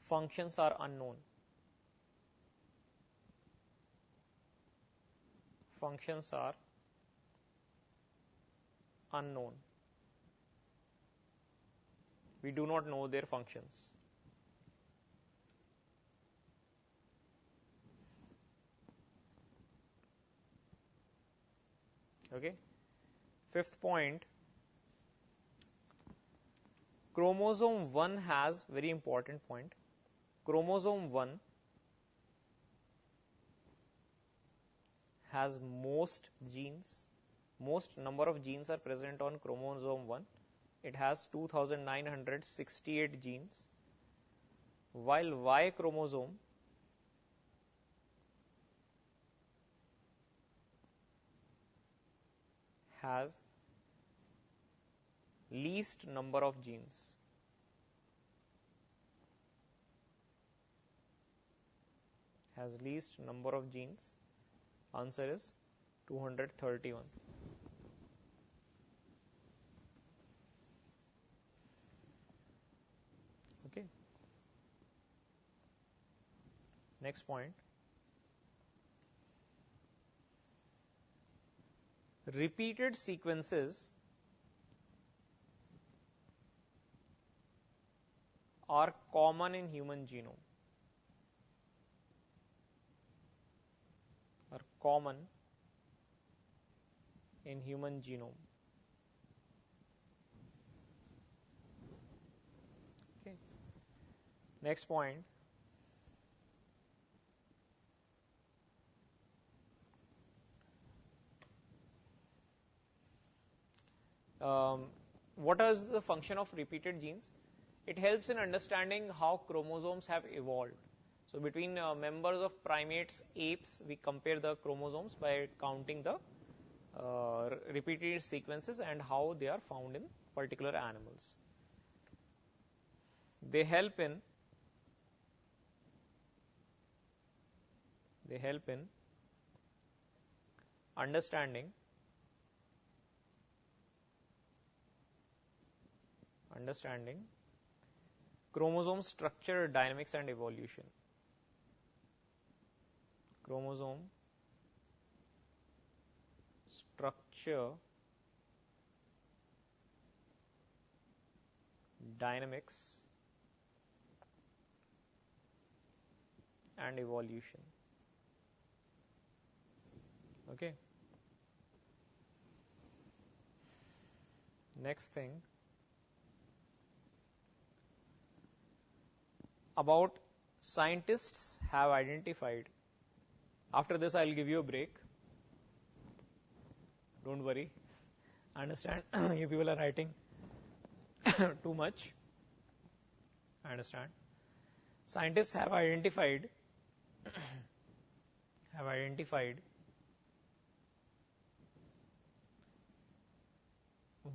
functions are unknown. Functions are unknown. We do not know their functions. Okay. Fifth point, chromosome 1 has, very important point, chromosome 1 has most genes, most number of genes are present on chromosome 1. It has 2968 genes, while Y chromosome has least number of genes. Has least number of genes. Answer is 231. Okay. Next point. Repeated sequences are common in human genome. Are common in human genome. Okay. Next point. What is the function of repeated genes? It helps in understanding how chromosomes have evolved. So between members of primates, apes, we compare the chromosomes by counting the repeated sequences and how they are found in particular animals. They help in understanding chromosome structure, dynamics and evolution. Chromosome structure, dynamics and evolution. Okay. Next thing, about scientists have identified. After this, I'll give you a break. Don't worry. I understand you people are writing too much. I understand. Scientists have identified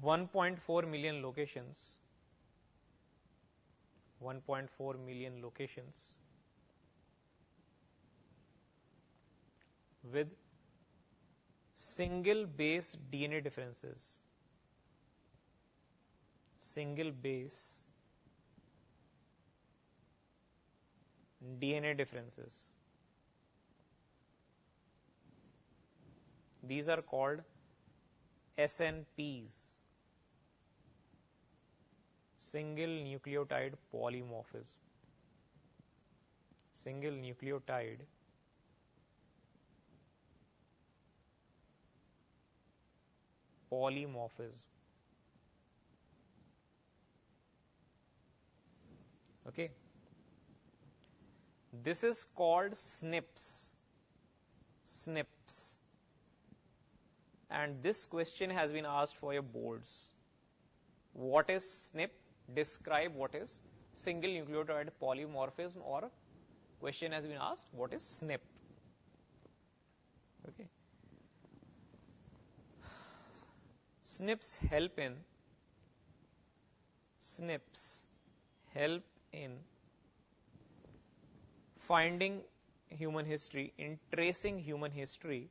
1.4 million locations. 1.4 million locations with single base DNA differences. Single base DNA differences. These are called SNPs. Single nucleotide polymorphism. Single nucleotide polymorphism. Okay. This is called SNPs. SNPs. And this question has been asked for your boards. What is SNP? Describe what is single nucleotide polymorphism, or question has been asked, what is SNP? Okay. SNPs help in finding human history, in tracing human history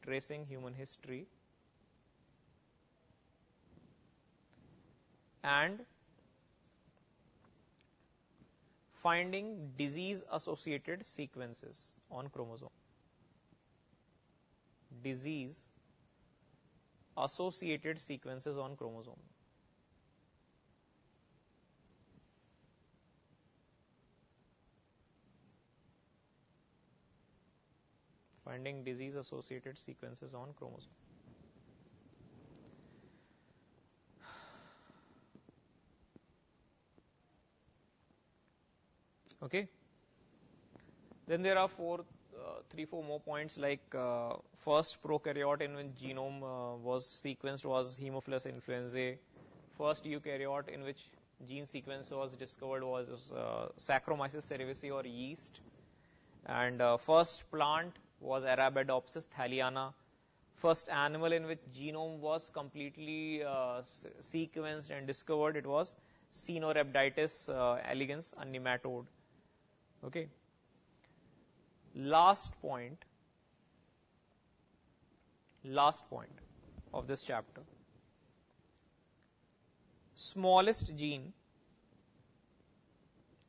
tracing human history, and finding disease-associated sequences on chromosome. Disease-associated sequences on chromosome. Finding disease-associated sequences on chromosome. Okay. Then there are three, four more points, like first prokaryote in which genome was sequenced was Haemophilus influenzae. First eukaryote in which gene sequence was discovered was Saccharomyces cerevisiae or yeast. And first plant was Arabidopsis thaliana. First animal in which genome was completely sequenced and discovered, it was Caenorhabditis elegans, a nematode. Okay. Last point of this chapter. Smallest gene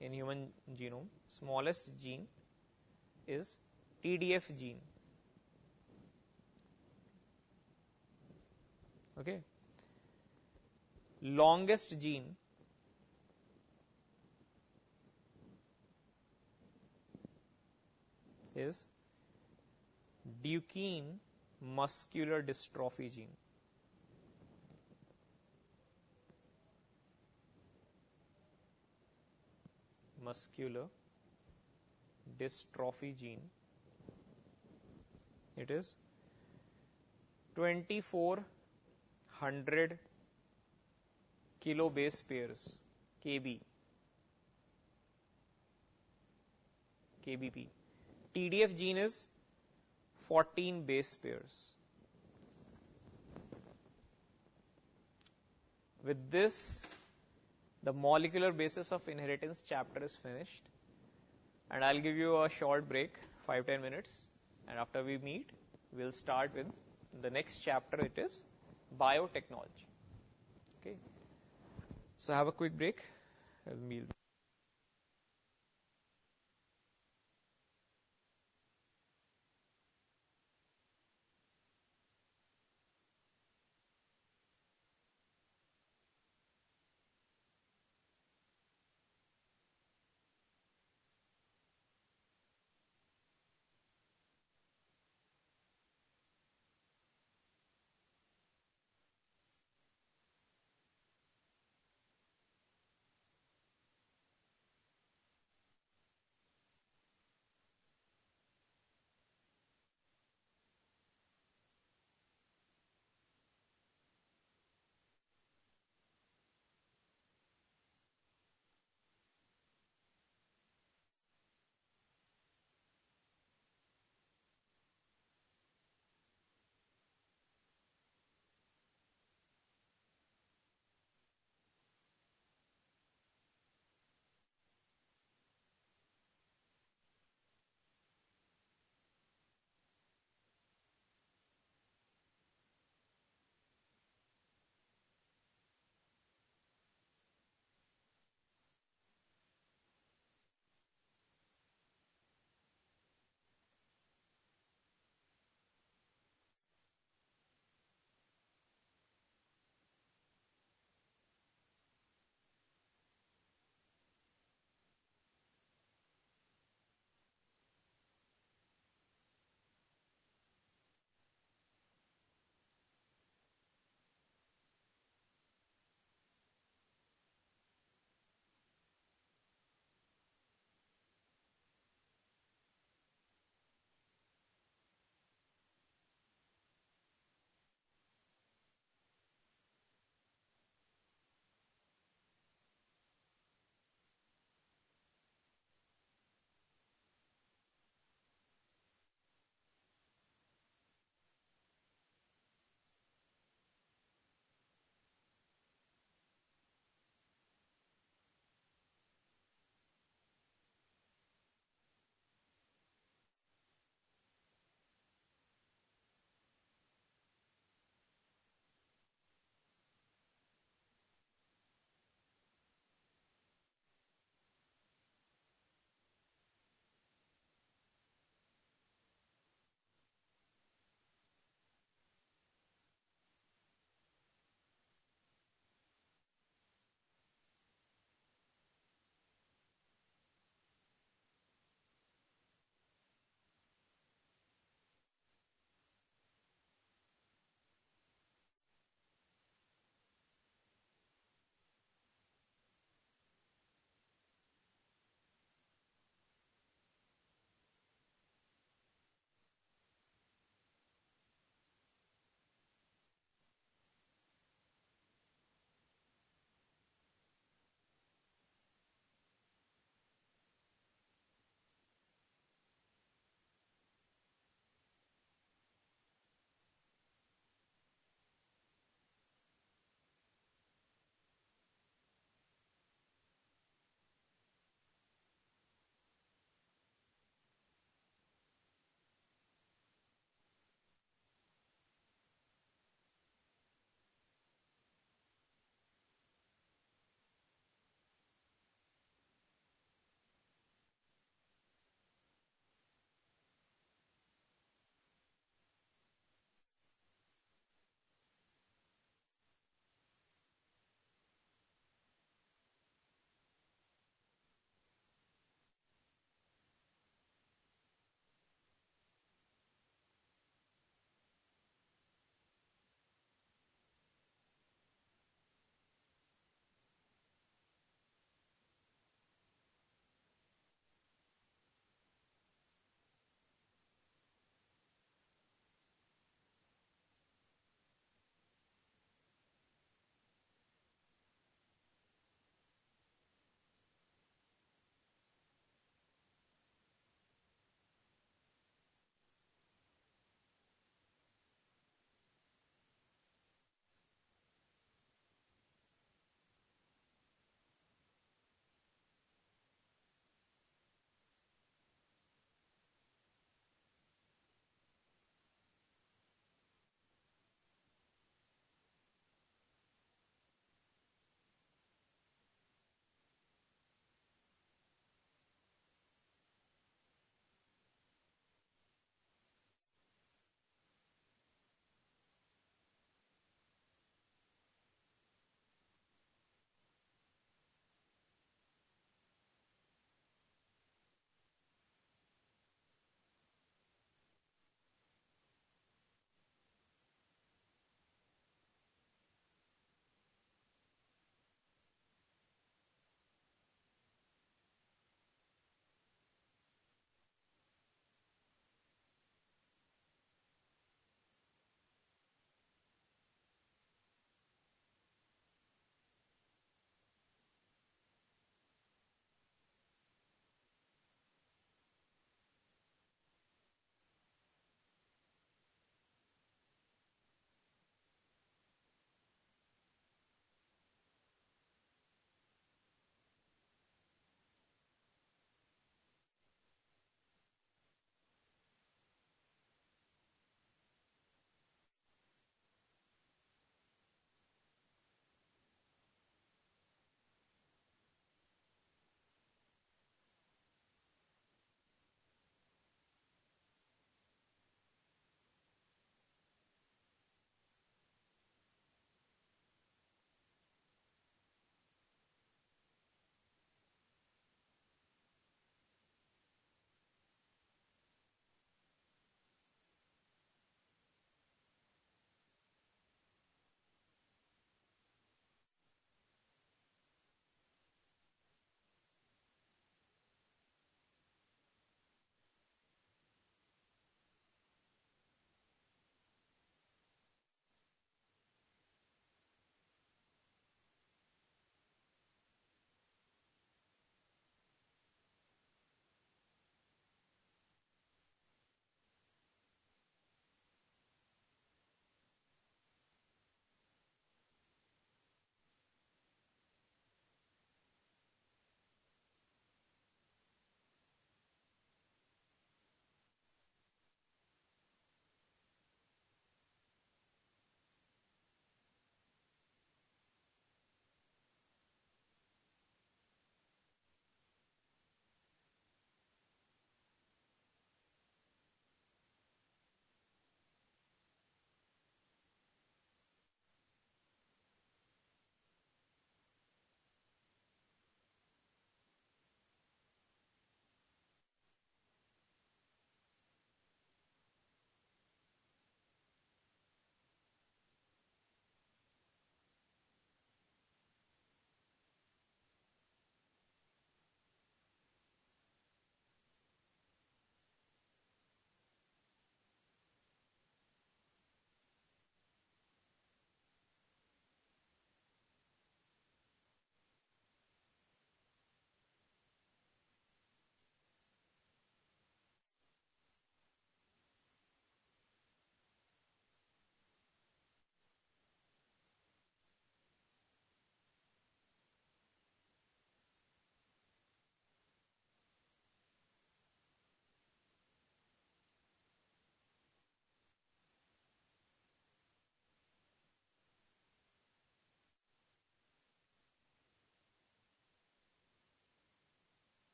in human genome, smallest gene is TDF gene. Okay. Longest gene is Duchenne muscular dystrophy gene. Muscular dystrophy gene. It is 2400 kilobase pairs, KBP. TDF gene is 14 base pairs. With this, the molecular basis of inheritance chapter is finished, and I'll give you a short break, 5-10 minutes, and after we meet, we'll start with the next chapter. It is biotechnology. Okay, so have a quick break. We'll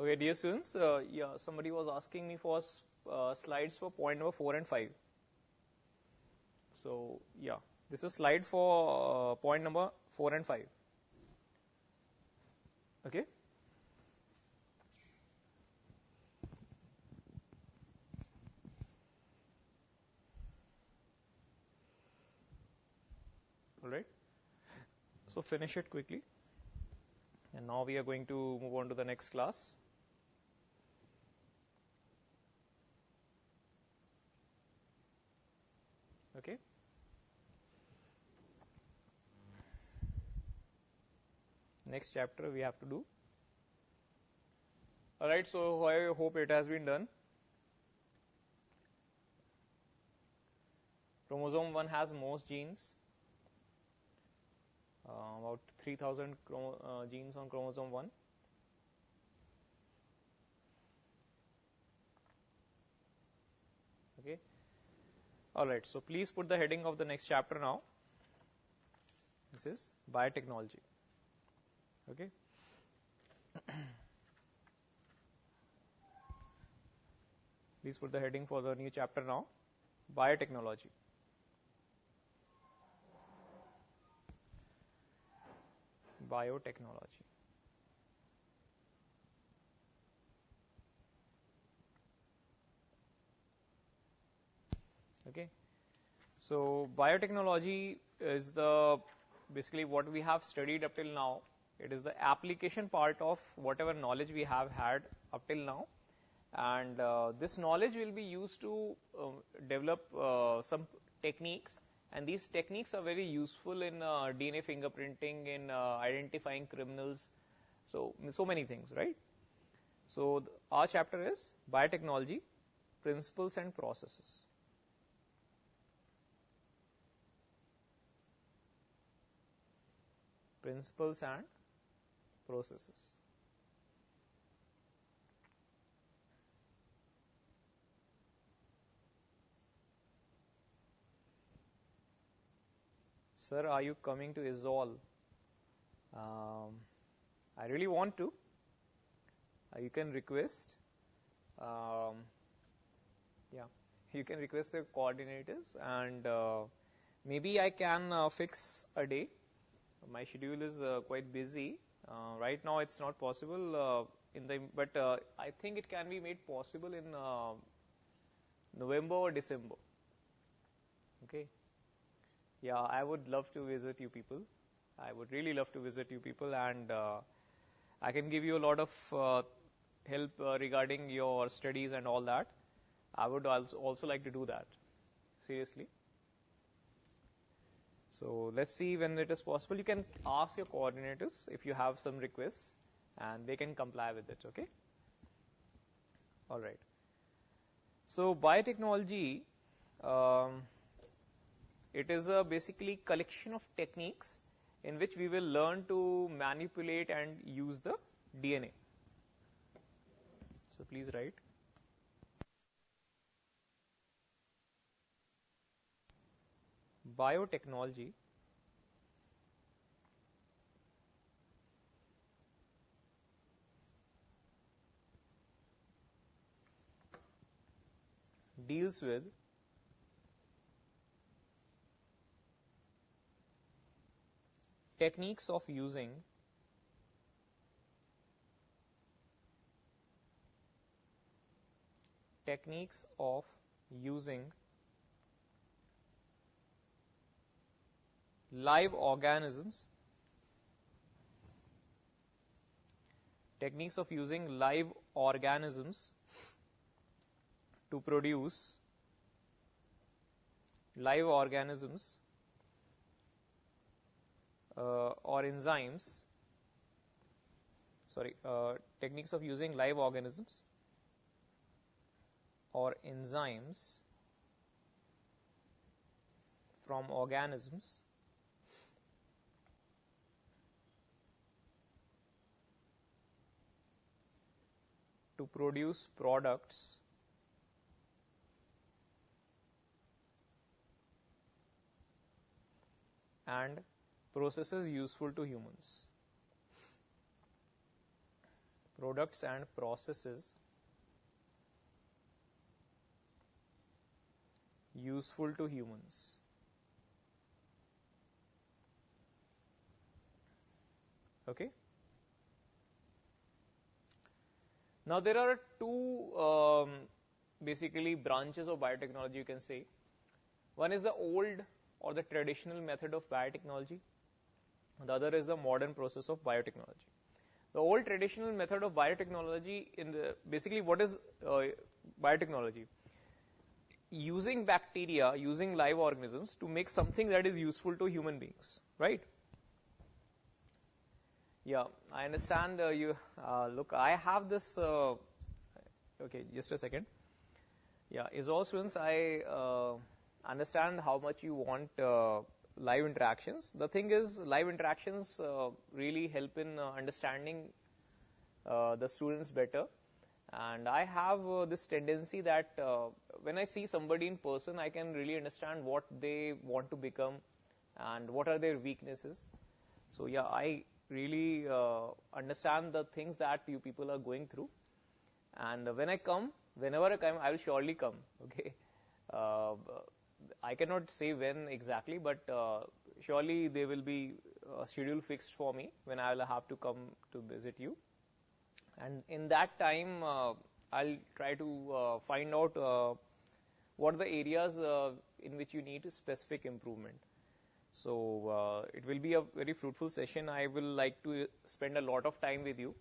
Okay, dear students, yeah, somebody was asking me for slides for point number 4 and 5. So, yeah, this is slide for point number 4 and 5. Okay. All right. So, finish it quickly. And now we are going to move on to the next class. Okay. Next chapter we have to do. All right. So, I hope it has been done. Chromosome 1 has most genes. About 3,000 genes on chromosome 1. Okay. All right. So, please put the heading of the next chapter now. This is biotechnology. Okay. Please put the heading for the new chapter now. Biotechnology. Biotechnology. Okay. So, biotechnology is the basically what we have studied up till now. It is the application part of whatever knowledge we have had up till now, and this knowledge will be used to develop some techniques, and these techniques are very useful in DNA fingerprinting, in identifying criminals, so many things, right? So our chapter is biotechnology, principles and processes. Principles and processes. Sir, are you coming to XII? I really want to. You can request. Yeah, you can request the coordinators, and maybe I can fix a day. My schedule is quite busy. Right now, it's not possible but I think it can be made possible in November or December. Okay. Yeah, I would love to visit you people. I would really love to visit you people, and I can give you a lot of help regarding your studies and all that. I would also like to do that, seriously. So let's see when it is possible. You can ask your coordinators if you have some requests, and they can comply with it, okay? All right. So biotechnology, it is a basically collection of techniques in which we will learn to manipulate and use the DNA. So please write. Biotechnology deals with techniques of using live organisms, to produce live organisms or enzymes, techniques of using live organisms or enzymes from organisms to produce products and processes useful to humans. products and processes useful to humans. Okay. Now there are two basically branches of biotechnology, you can say. One is the old or the traditional method of biotechnology. The other is the modern process of biotechnology. The old traditional method of biotechnology, basically what is biotechnology? Using bacteria, using live organisms to make something that is useful to human beings, right? Yeah, I understand you. Look, I have this. Okay, just a second. Yeah, is all students, I understand how much you want live interactions. The thing is, live interactions really help in understanding the students better. And I have this tendency that when I see somebody in person, I can really understand what they want to become and what are their weaknesses. So yeah, I really understand the things that you people are going through. And whenever I come, I will surely come. Okay. I cannot say when exactly, but surely there will be a schedule fixed for me when I will have to come to visit you. And in that time, I'll try to find out what are the areas in which you need specific improvement. So it will be a very fruitful session. I will like to spend a lot of time with you.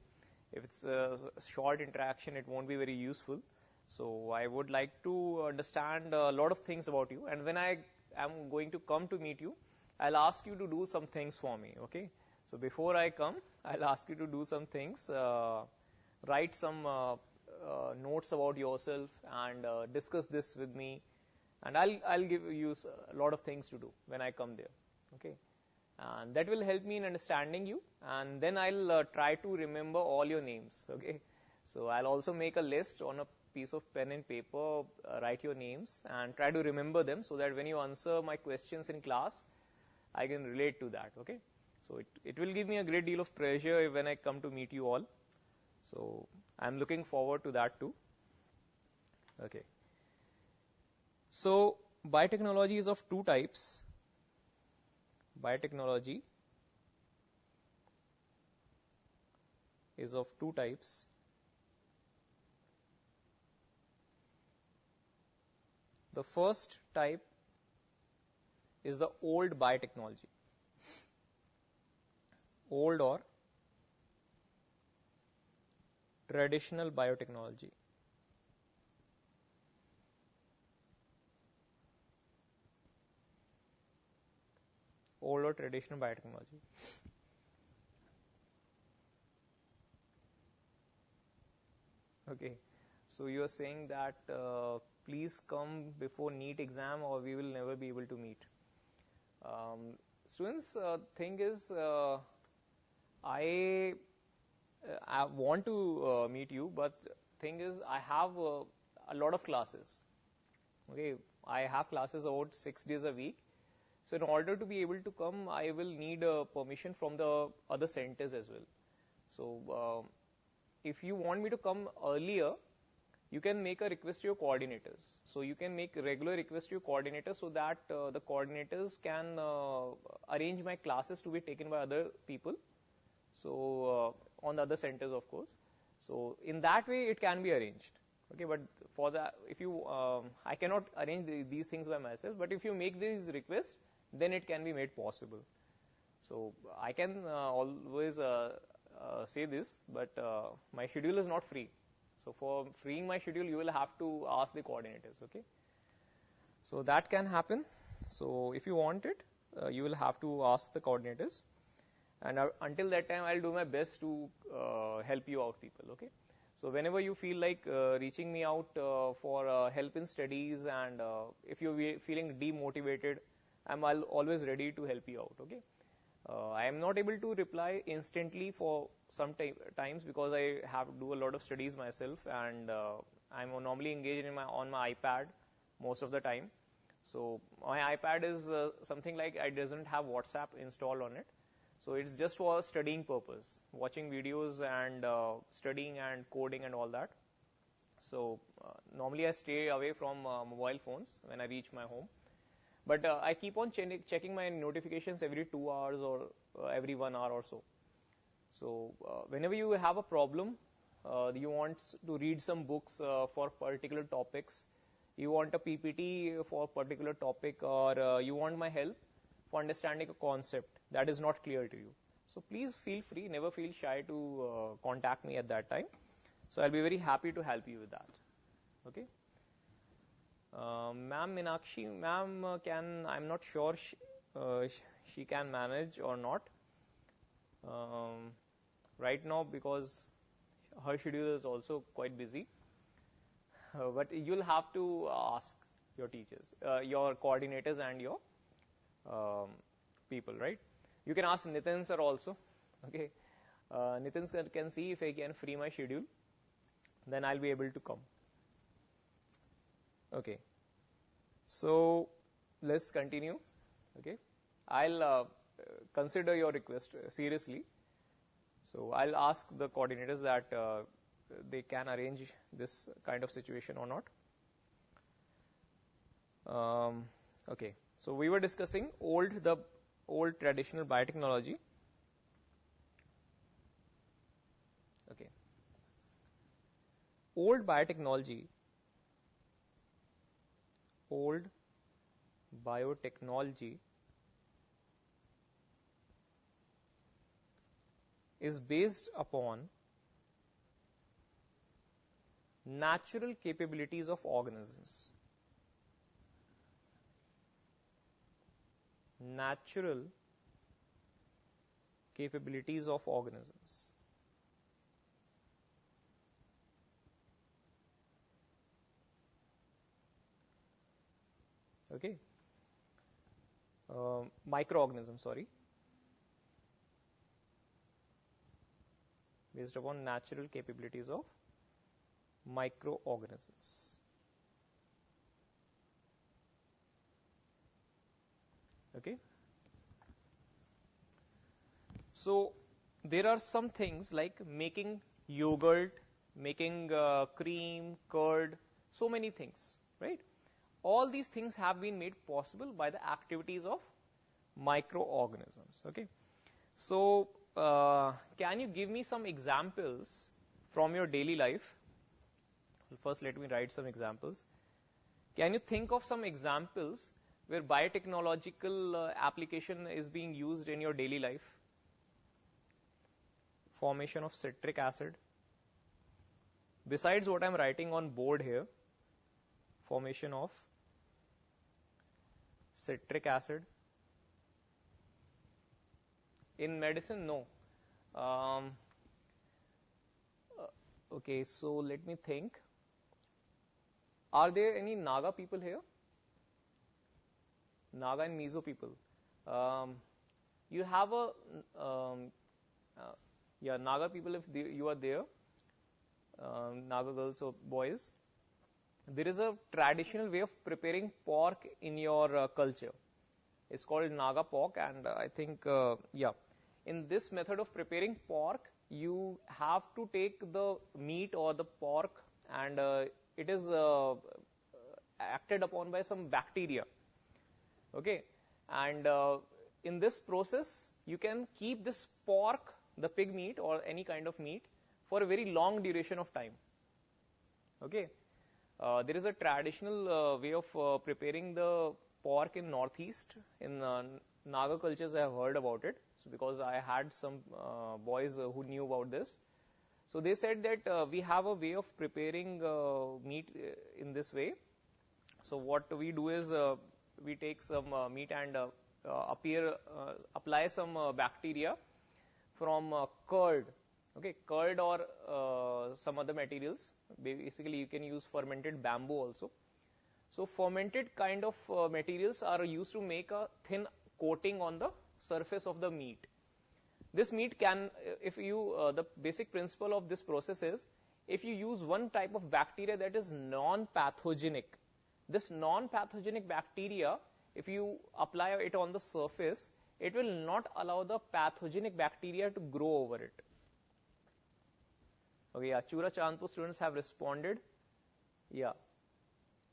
If it's a short interaction, it won't be very useful. So I would like to understand a lot of things about you. And when I am going to come to meet you, I'll ask you to do some things for me, okay? So before I come, I'll ask you to do some things, write some notes about yourself and discuss this with me. And I'll give you a lot of things to do when I come there, okay? And that will help me in understanding you. And then I'll try to remember all your names, okay? So I'll also make a list on a piece of pen and paper, write your names and try to remember them so that when you answer my questions in class, I can relate to that, okay? So it will give me a great deal of pleasure when I come to meet you all. So I'm looking forward to that too. Okay. So biotechnology is of two types. Biotechnology is of two types. The first type is the old biotechnology. Old or traditional biotechnology. Old or traditional biotechnology. Okay, so you are saying that please come before NEET exam or we will never be able to meet. Students, thing is, I want to meet you, but thing is, I have a lot of classes. Okay, I have classes about 6 days a week. So in order to be able to come, I will need permission from the other centers as well. So if you want me to come earlier, you can make a request to your coordinators. So you can make a regular request to your coordinators so that the coordinators can arrange my classes to be taken by other people. So on the other centers, of course. So in that way, it can be arranged. Okay, but for that, if you, I cannot arrange these things by myself. But if you make these requests, then it can be made possible. So I can always say this, but my schedule is not free. So for freeing my schedule, you will have to ask the coordinators, okay? So that can happen. So if you want it, you will have to ask the coordinators. And until that time, I'll do my best to help you out, people, okay? So whenever you feel like reaching me out for help in studies and if you're feeling demotivated, I'm always ready to help you out, okay? I am not able to reply instantly for some times because I have to do a lot of studies myself and I'm normally engaged on my iPad most of the time. So my iPad is something like it doesn't have WhatsApp installed on it. So it's just for studying purpose, watching videos and studying and coding and all that. So normally I stay away from mobile phones when I reach my home. But I keep on checking my notifications every 2 hours or every 1 hour or so. So whenever you have a problem, you want to read some books for particular topics, you want a PPT for a particular topic, or you want my help for understanding a concept that is not clear to you. So please feel free, never feel shy to contact me at that time. So I'll be very happy to help you with that. Okay. Ma'am Meenakshi, ma'am I'm not sure she can manage or not right now because her schedule is also quite busy. But you'll have to ask your teachers, your coordinators and your people, right? You can ask Nitin sir also. Okay. Nitin sir can see if I can free my schedule, then I'll be able to come. Okay. So let's continue. Okay. I'll consider your request seriously. So I'll ask the coordinators that they can arrange this kind of situation or not. Okay. So we were discussing the old traditional biotechnology. Okay. Old biotechnology is based upon natural capabilities of organisms. Natural capabilities of organisms. Okay. Microorganisms, sorry. Based upon natural capabilities of microorganisms. Okay. So there are some things like making yogurt, making cream, curd, so many things, right? All these things have been made possible by the activities of microorganisms. Okay. So can you give me some examples from your daily life? First, let me write some examples. Can you think of some examples where biotechnological application is being used in your daily life? Formation of citric acid. Besides what I'm writing on board here, formation of citric acid. In medicine, no. Okay, so let me think. Are there any Naga people here? Naga and Mizo people. You have a, yeah, Naga people, if you are there, Naga girls or boys, there is a traditional way of preparing pork in your culture. It's called Naga pork, and I think, yeah, in this method of preparing pork, you have to take the meat or the pork, and it is acted upon by some bacteria. Okay, and in this process, you can keep this pork, the pig meat or any kind of meat, for a very long duration of time. Okay, there is a traditional way of preparing the pork in Northeast. In Naga cultures, I have heard about it. So because I had some boys who knew about this. So they said that we have a way of preparing meat in this way. So what we do is we take some meat and apply some bacteria from curd. Okay, curd or some other materials. Basically, you can use fermented bamboo also. So fermented kind of materials are used to make a thin coating on the surface of the meat. This meat can, if you, the basic principle of this process is, if you use one type of bacteria that is non-pathogenic, this non-pathogenic bacteria, if you apply it on the surface, it will not allow the pathogenic bacteria to grow over it. Okay, yeah, Chura Chandpur students have responded. Yeah.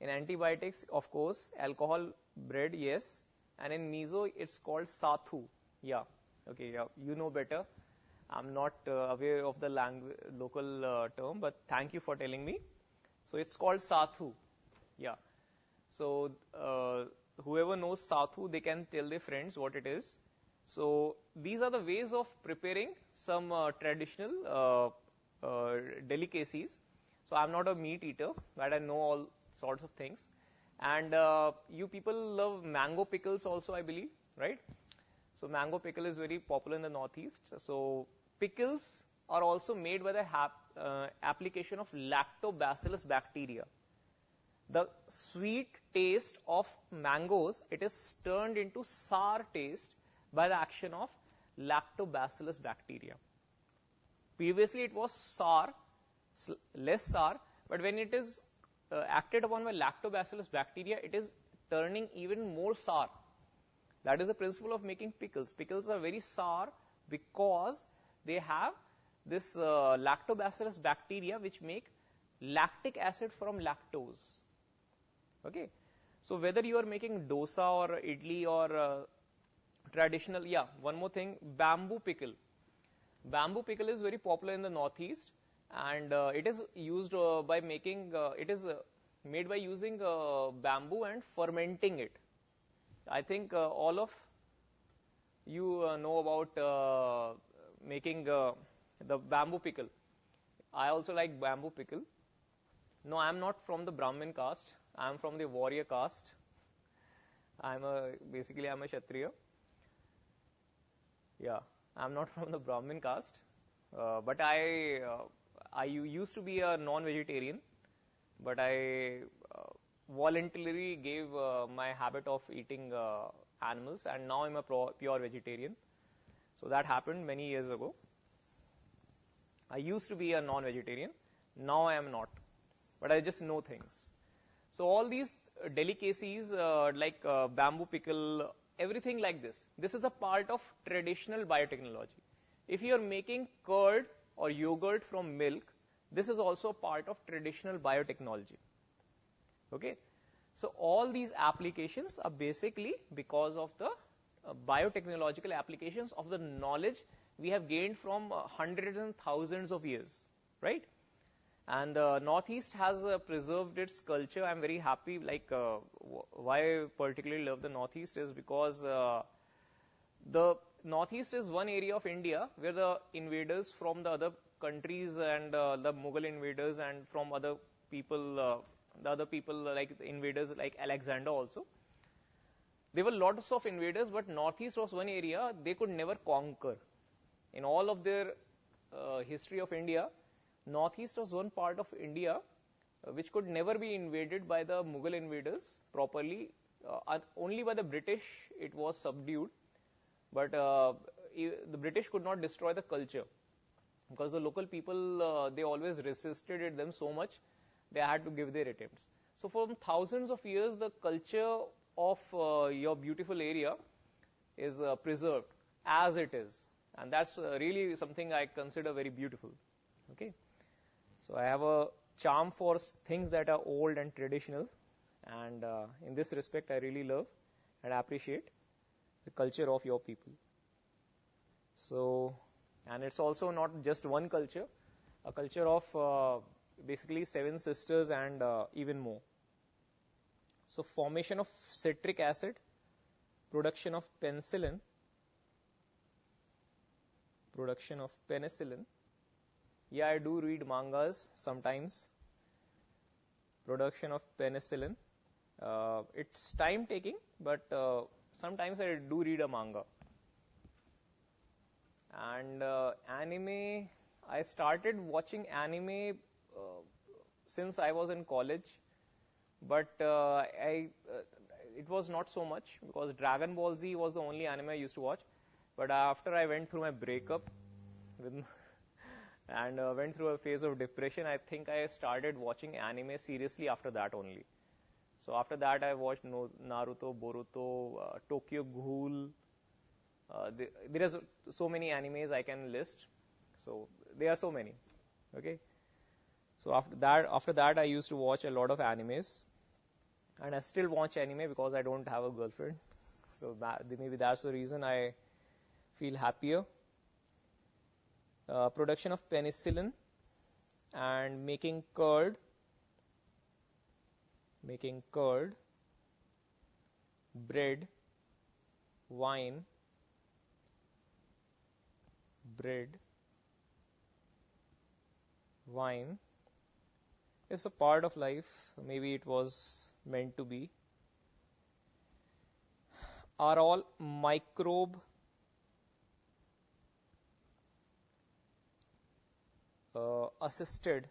In antibiotics, of course, alcohol bread, yes. And in meso, it's called sathu. Yeah. Okay, yeah, you know better. I'm not aware of the local term, but thank you for telling me. So it's called sathu. Yeah. So whoever knows sathu, they can tell their friends what it is. So these are the ways of preparing some traditional delicacies. So I'm not a meat eater, but I know all sorts of things. And you people love mango pickles also, I believe, right? So mango pickle is very popular in the Northeast. So pickles are also made by the application of lactobacillus bacteria. The sweet taste of mangoes, it is turned into sour taste by the action of lactobacillus bacteria. Previously it was sour, less sour, but when it is acted upon by lactobacillus bacteria, it is turning even more sour. That is the principle of making pickles. Pickles are very sour because they have this lactobacillus bacteria which make lactic acid from lactose. Okay, so whether you are making dosa or idli or traditional, yeah, one more thing, bamboo pickle. Bamboo pickle is very popular in the Northeast, and it is used by making, it is made by using bamboo and fermenting it. I think all of you know about making the bamboo pickle. I also like bamboo pickle. No, I am not from the Brahmin caste. I am from the warrior caste. Basically I'm a Kshatriya. Yeah, I am not from the Brahmin caste, but I used to be a non-vegetarian, but I voluntarily gave my habit of eating animals, and now I'm a pure vegetarian. So that happened many years ago. I used to be a non-vegetarian, now I am not, but I just know things. So all these delicacies like bamboo pickle, everything like this is a part of traditional biotechnology. If you are making curd or yogurt from milk, this is also a part of traditional biotechnology. Okay, so all these applications are basically because of the biotechnological applications of the knowledge we have gained from hundreds and thousands of years, right? And Northeast has preserved its culture. I'm very happy. Like why I particularly love the Northeast is because the Northeast is one area of India where the invaders from the other countries and the Mughal invaders and from other people, the other people like the invaders like Alexander also. There were lots of invaders, but Northeast was one area they could never conquer. In all of their history of India, Northeast was one part of India which could never be invaded by the Mughal invaders properly. Only by the British it was subdued, but the British could not destroy the culture because the local people they always resisted it them so much they had to give their attempts. So for thousands of years the culture of your beautiful area is preserved as it is, and that's really something I consider very beautiful. Okay, so I have a charm for things that are old and traditional, and in this respect I really love and appreciate the culture of your people. So, and it's also not just one culture, a culture of basically 7 sisters and even more. So formation of citric acid, production of penicillin, yeah, I do read mangas sometimes. Production of penicillin, it's time taking, but sometimes I do read a manga. And anime, I started watching anime since I was in college, but it was not so much because Dragon Ball Z was the only anime I used to watch. But after I went through my breakup and went through a phase of depression, I think I started watching anime seriously after that only. So after that I watched Naruto, Boruto, Tokyo Ghoul, There are so many animes I can list. So there are so many. Okay. So after that, I used to watch a lot of animes, and I still watch anime because I don't have a girlfriend. So maybe that's the reason I feel happier. Production of penicillin and making curd, bread, wine, is a part of life. Maybe it was meant to be. Are all microbe assisted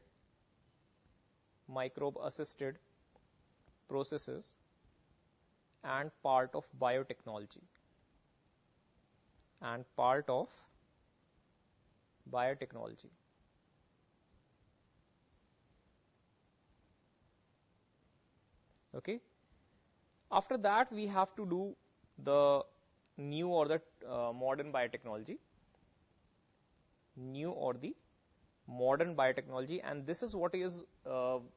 processes and part of biotechnology. Okay. After that, we have to do the new or the modern biotechnology. And this is what is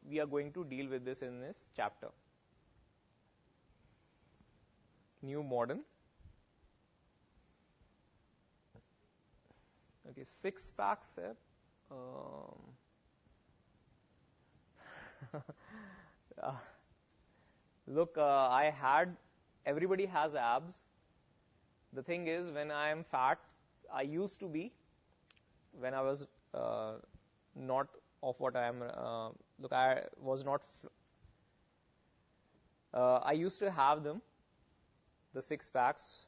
we are going to deal with this in this chapter. New modern. Okay, 6 packs here. Look, everybody has abs. The thing is, when I am fat, I used to be, when I was not of what I am, look, I was not, I used to have them, the 6 packs.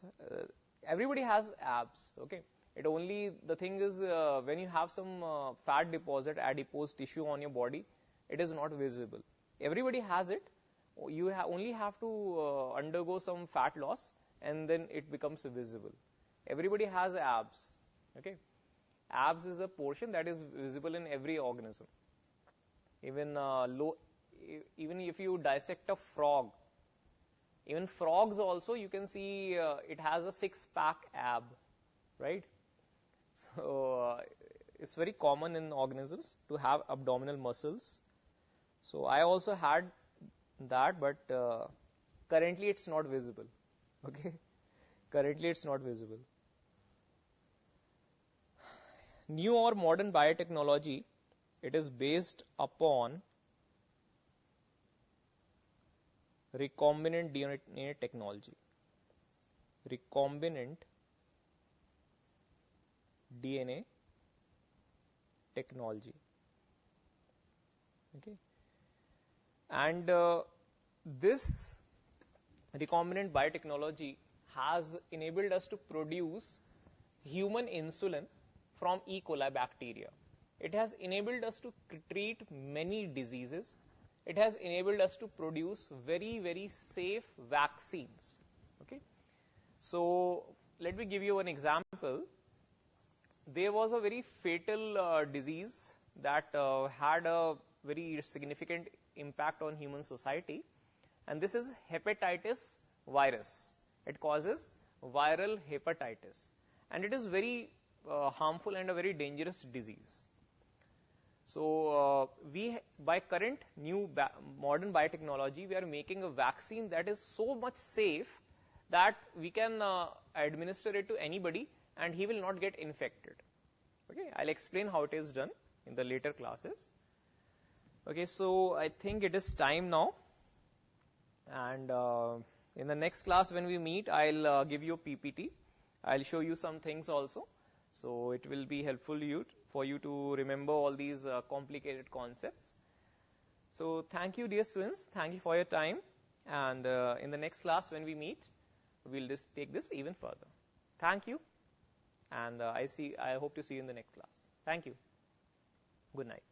Everybody has abs, okay? The thing is, when you have some fat deposit, adipose tissue on your body, it is not visible. Everybody has it. You only have to undergo some fat loss, and then it becomes visible. Everybody has abs, okay? Abs is a portion that is visible in every organism. Even if you dissect a frog, even frogs also, you can see it has a 6-pack ab, right? So it's very common in organisms to have abdominal muscles. So I also had that, but currently it's not visible. Okay, currently it's not visible. New or modern biotechnology, it is based upon recombinant DNA technology. Recombinant DNA technology. Okay, and this recombinant biotechnology has enabled us to produce human insulin from E. coli bacteria. It has enabled us to treat many diseases. It has enabled us to produce very, very safe vaccines. Okay, so let me give you an example. There was a very fatal disease that had a very significant impact on human society, and this is hepatitis virus. It causes viral hepatitis, and it is very harmful and a very dangerous disease. So by current new modern biotechnology, we are making a vaccine that is so much safe that we can administer it to anybody and he will not get infected. Okay, I'll explain how it is done in the later classes. Okay, so I think it is time now, and in the next class when we meet, I'll give you a PPT. I'll show you some things also, so it will be helpful for you to remember all these complicated concepts. So thank you, dear students. Thank you for your time, and in the next class when we meet, we'll just take this even further. Thank you, and I hope to see you in the next class. Thank you. Good night.